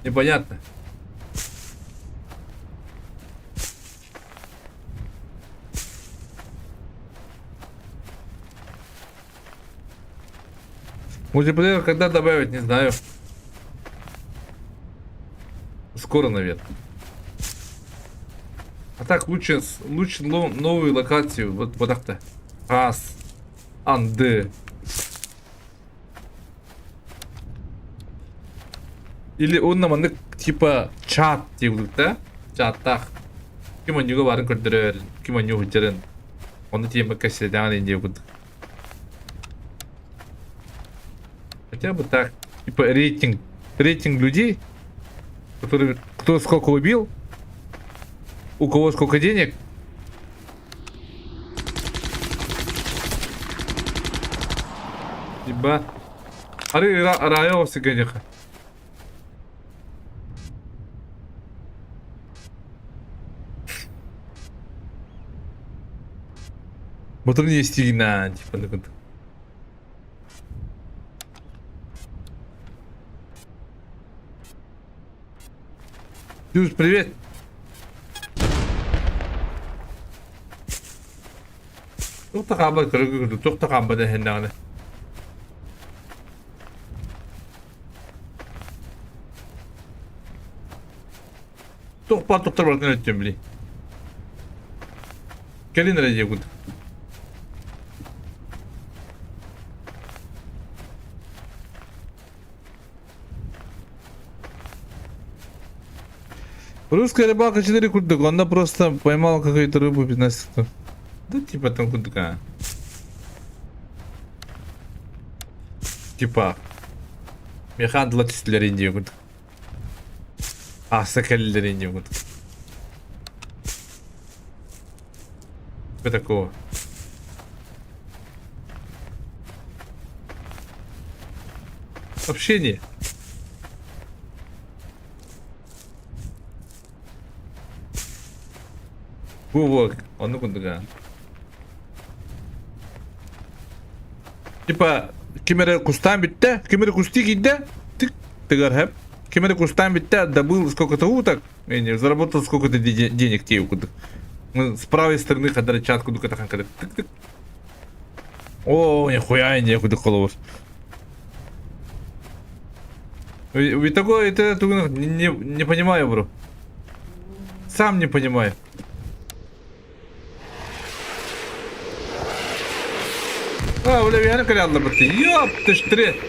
Непонятно. Мультиплеер когда добавить, не знаю. Скоро, наверное. А так лучше новую локацию. Вот так-то. Ас. Анды. Или он нам типа чат deyildik да? Чаттах. Kim oynuyor varın kördürür. Kim oynuyor hüccerin. Onu тема кассетян инде вот. Хотя бы так. Типа рейтинг людей, кто сколько убил, у кого сколько денег. Ибо ари райо сиганеха. Вот он есть стигна, типа, такой. Дюш, привет. Тоқтағанба көріп тоқтағанба да хендағаны. Тоқтар бартын өттім білей. Келін рәде күді. Русская рыбалка 4 курдык, он просто поймал какую-то рыбу 15. Да типа там курдыка. Типа механ 20 индия курдык. А, сакалилер индия курдык. Что такого? Общение. Во, onu kunduga. Типа, кемере кустан битте, кемере кусти гидде, тык, тыгар хэп. Кемере кустан битте, добыл сколько-то уток, заработал сколько-то денег те укудык. С правой стороны ходили чатку, дука тахан кадык, тык-тык. О, нихуя не куда коловос. Ведь такое, это не понимаю, бро. Сам не понимаю. А, бля, я накорял бы ты. Ёп, ты ж три.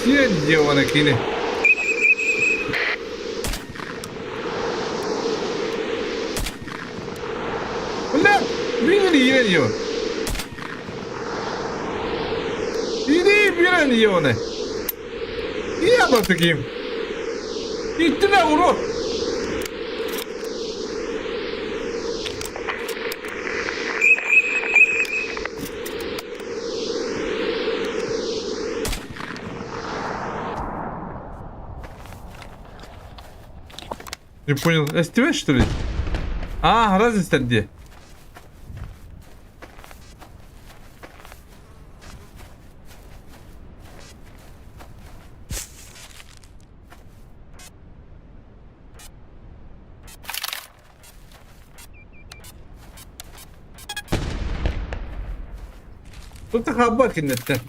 Сень, девана, кини. Бля, видели, ее. Иди, бирен ее. Я был таким. И ты на урод. Не понял, СТВ что ли? А, разница где? Тут хабар кинетте.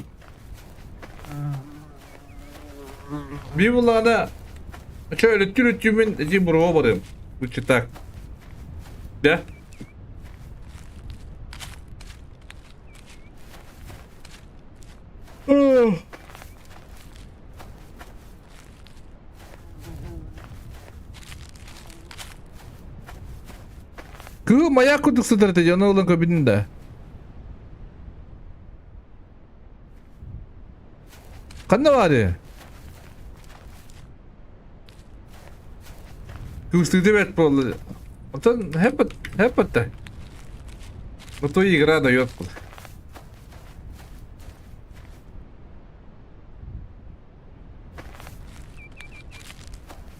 Bir bulana şöyle türütümün zimburu varım. Bu çıtak. Ya. 그 마약 구독자들한테 연락 오는 거 믿는다. 간다 말이야. Кустыды бет полы. Вот он хэппет-то. Вот то игра дает.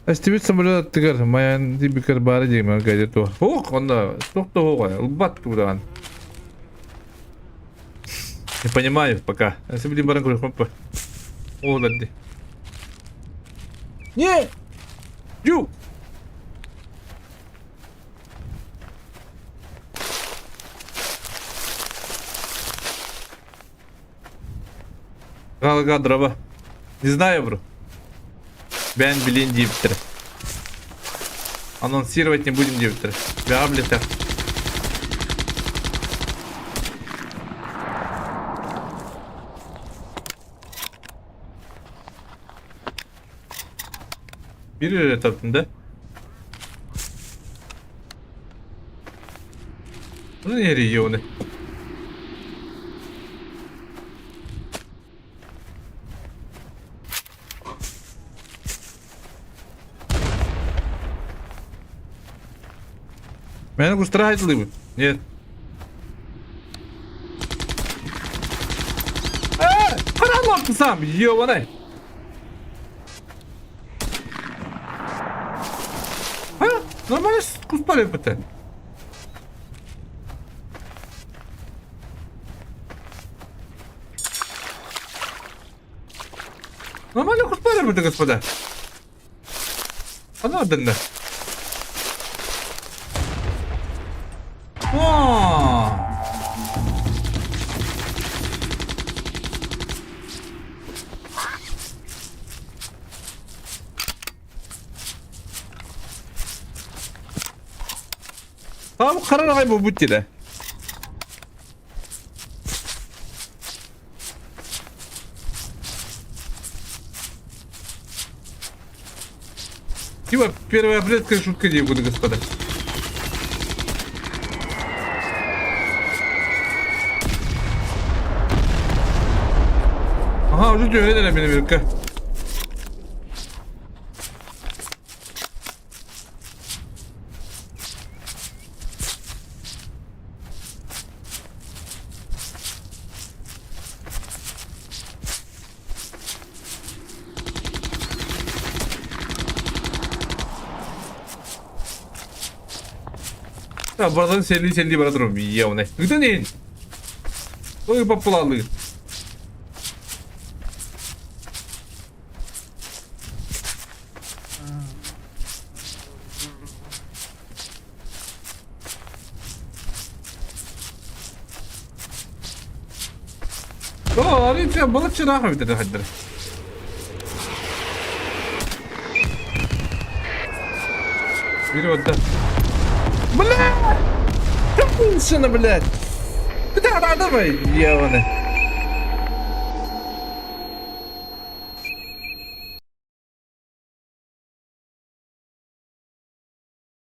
Астивит самолет тигр, моя дибикер бары дейм, гадет то. Ох, он да, что хуга, лбат туда. Не понимаю пока. Если будем баранку, хопа. О, ладно. Не! Ю! Галга дрова. Не знаю, бро. Ben bilin deyiptir. Анонсировать не будем deyiptir. Габлита. Biri tarafında. Bu nereye yiyor onu? Меня устраивает лыбы? Нет. Харамок ты сам, ёбаный! Нормально куспали бы-то. Нормально куспали бы-то, господа. А ну, да. А, қарарағай бұл бұт деді. Типа, первая апрельская шутка не буду, господа. Ага, уже öyle de benim ülke. Buradan selli bara durum ya ona. Gidin in. Oy papulalı. arayın sen balık çırağı bir de hadi. Biri orada. Блядь! Кончено, блядь! Да, давай, ебаный.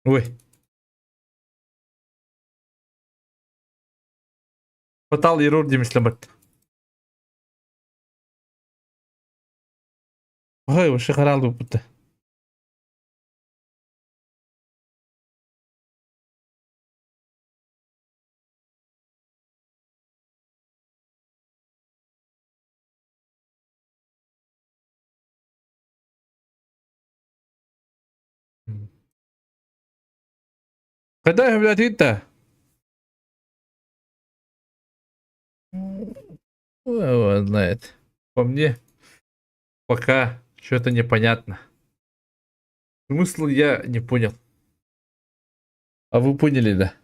Ой. Fatal error demişler bak. Ой, вообще харалды будто. Когда я, блядь, это? Его знает. По мне пока что-то непонятно. Смысл я не понял. А вы поняли, да?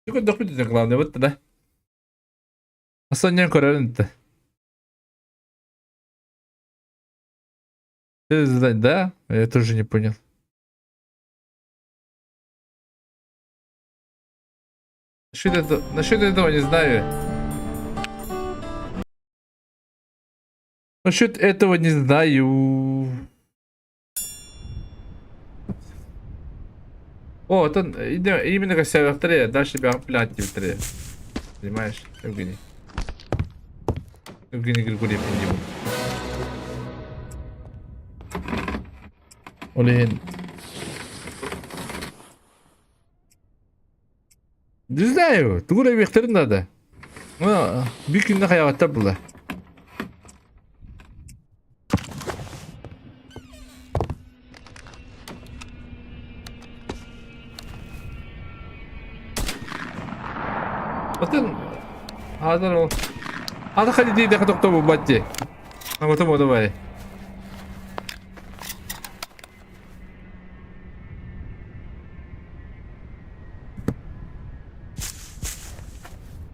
Только доходите, главное, вот тогда. Остальное корректно. Да? Я тоже не понял. Насчет этого не знаю. Насчет этого не знаю. О, это именно как сервер 3, дальше тебя платить в 3. Понимаешь, Евгений? Евгений Григорьев не был. Блин. Не знаю, тугура векторин надо. Ну, бикин на хаяватта была. 어떤 하더로 하다카니 디데 카톡도 못 봤지? 아무것도 못 봐요.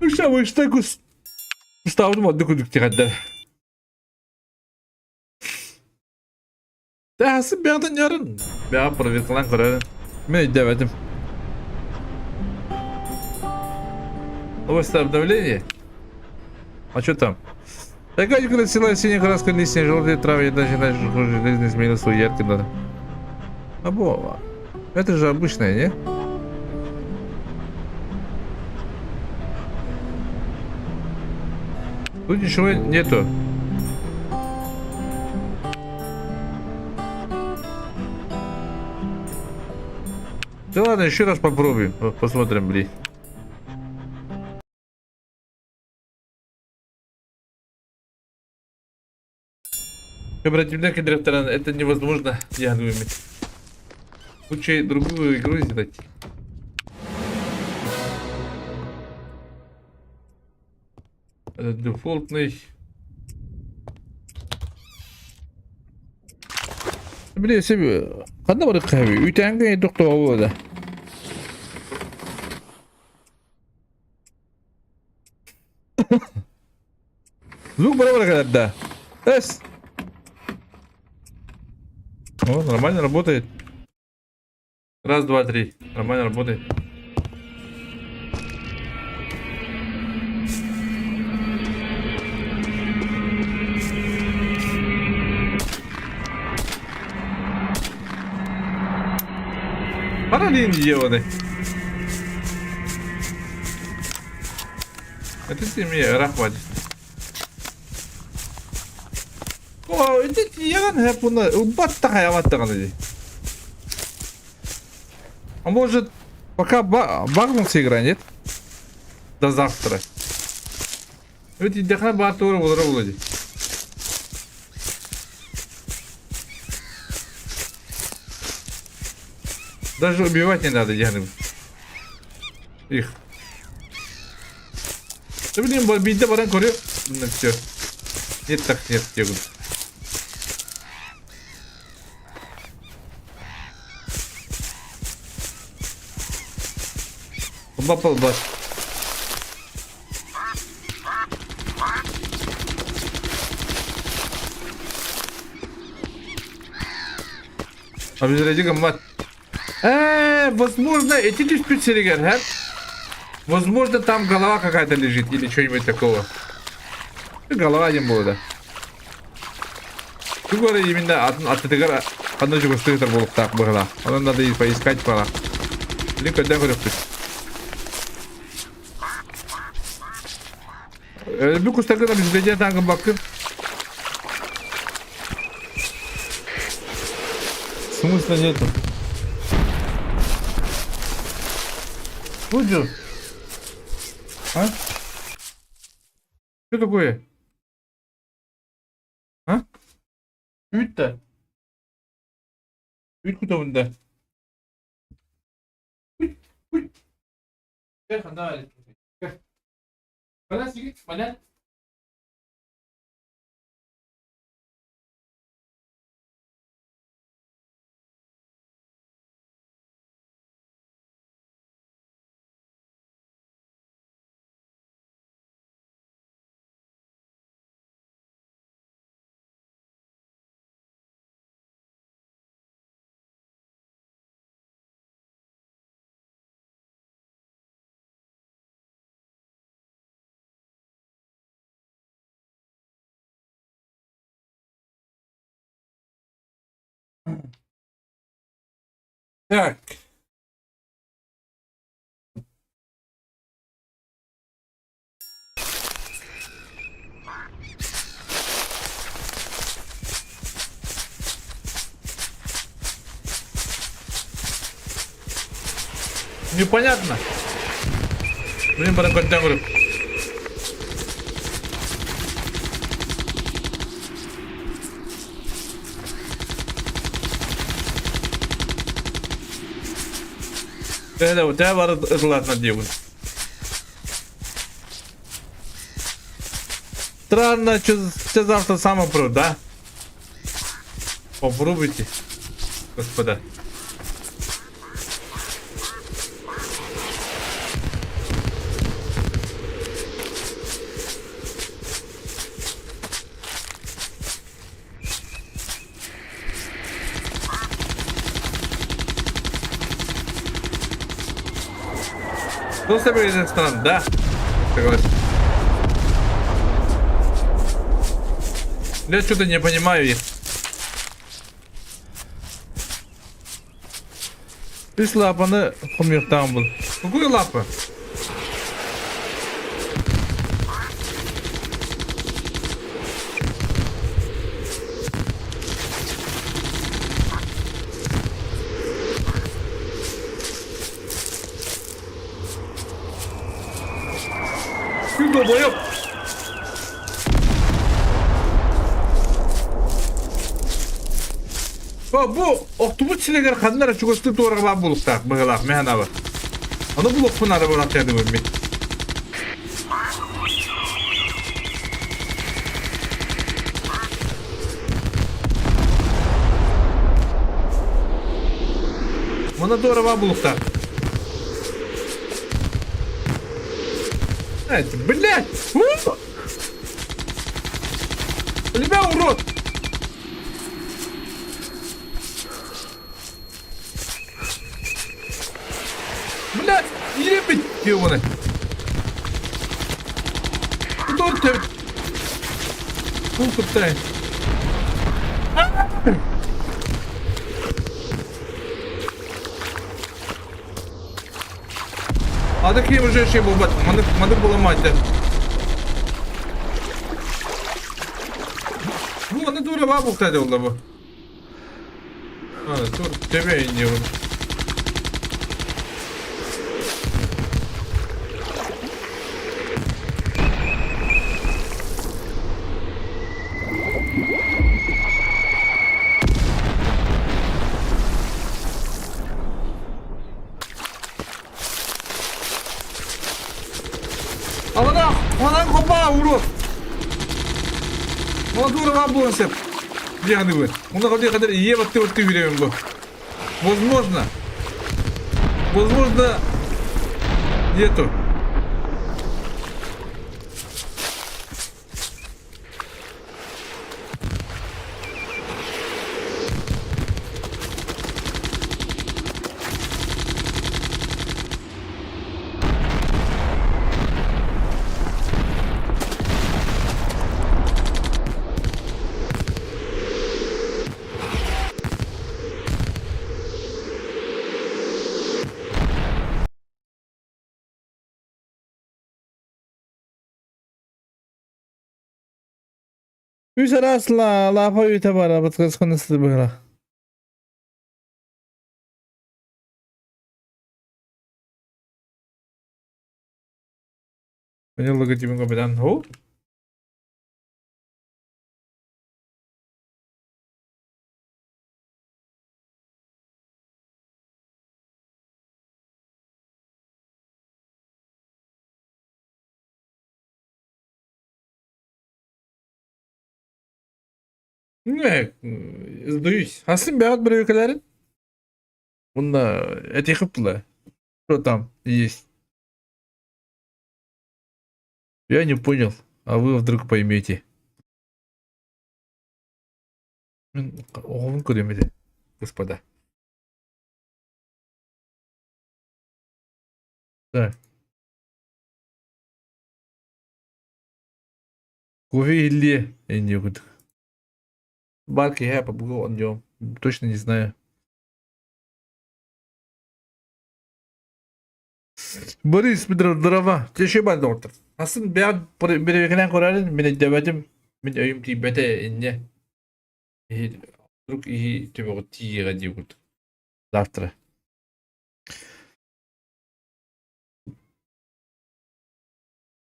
Уша вышта гус. Ставdım odda kudukti kadar. Dahası bir yandan yarın. Bir an provet falan kurarım. Ben demedim. Новости обновления? А что там? Такая красивая синяя краска листья, желтые травы, даже железный изменил свой яркий надо. Або, это же обычное, не? Тут ничего нету. Да ладно, еще раз попробуем. Посмотрим, блин. Оперативных директора это невозможно диагнозировать. Лучше другую игру сделать. Дефолтный. Блин, себе. Когда мы рыкаем? Ütänkä ei tohto olla. Звук браво когда. Эс. О, нормально работает. Раз, два, три. Нормально работает. Параллельно деланы. Это семья рахватит. О, это яған хэпуна. Убатта хаяватта ганади. А может, пока багнулся игра, нет? до завтра. Ведь идехна батура улара улади. Даже убивать не надо, дяным. Их. Да блин, бомбить-то баран корю. Ну все. Нет так нет, тягут. Бапал бас. Обязательно гаммат. Возможно, эти диспетчеры, возможно, там голова какая-то лежит или что-нибудь такого. Голова не было. Тут именно от этого одно же гостевое было так было. Она надо и поискать пора. Или когда говорю, bir kuşta kadar biz de tanga bakın. Смысла нету. Буджу. А? Что такое? А? Üt-то. Üt kutabında. Üt. Gel hadi. Gel. Bana sigit, bana. Так. Непонятно. Блин, пора контейнер. Это у тебя ладно делать. Странно, что завтра сам пруд, да? Попробуйте, господа. Ну, с тобой из стран, да? Согласен. Я что-то не понимаю их. Üç lapanı kumyoktan bul. Какую лапу? Куда боём? Bu oktubus çileger kadınlara çok üstü doğru buluktak bıgılak mehana var. Onu buluk pınarı bırak yerdim mi? Ona doğru buluktak. Evet, блядь! Тебя урод! Блядь, ебать, ёбаный. Кто ты? Сколько ты? А такие уже ще был бат, надо было мать, да. Ну, она дура бабу, кстати, была бы. А, тут тебя и не было. урод! Молодого вам был сеп. Деганы вы. Он на ходе Ева ты вот ты верим бы. Возможно. Возможно. Нету. Üse ras la payuta bara batkas konuslu bara. Benim logotipim kapitan ho. Не, сдаюсь. А сын бегает брюкалярин? Бunda эти хыпла. Что там есть? Я не понял, а вы вдруг поймете. Оғын көремеді, господа. Так. Кофе или... Я не буду. Барки я побугал о нем. Точно не знаю. Борис здорово. Тебе еще бар доктор. Асын бәғат берекенен көрәрін, мен әдебәдім. Мен өйім тейбәті әнне. Вдруг и тебе вот тиеға дейгіт. Завтра.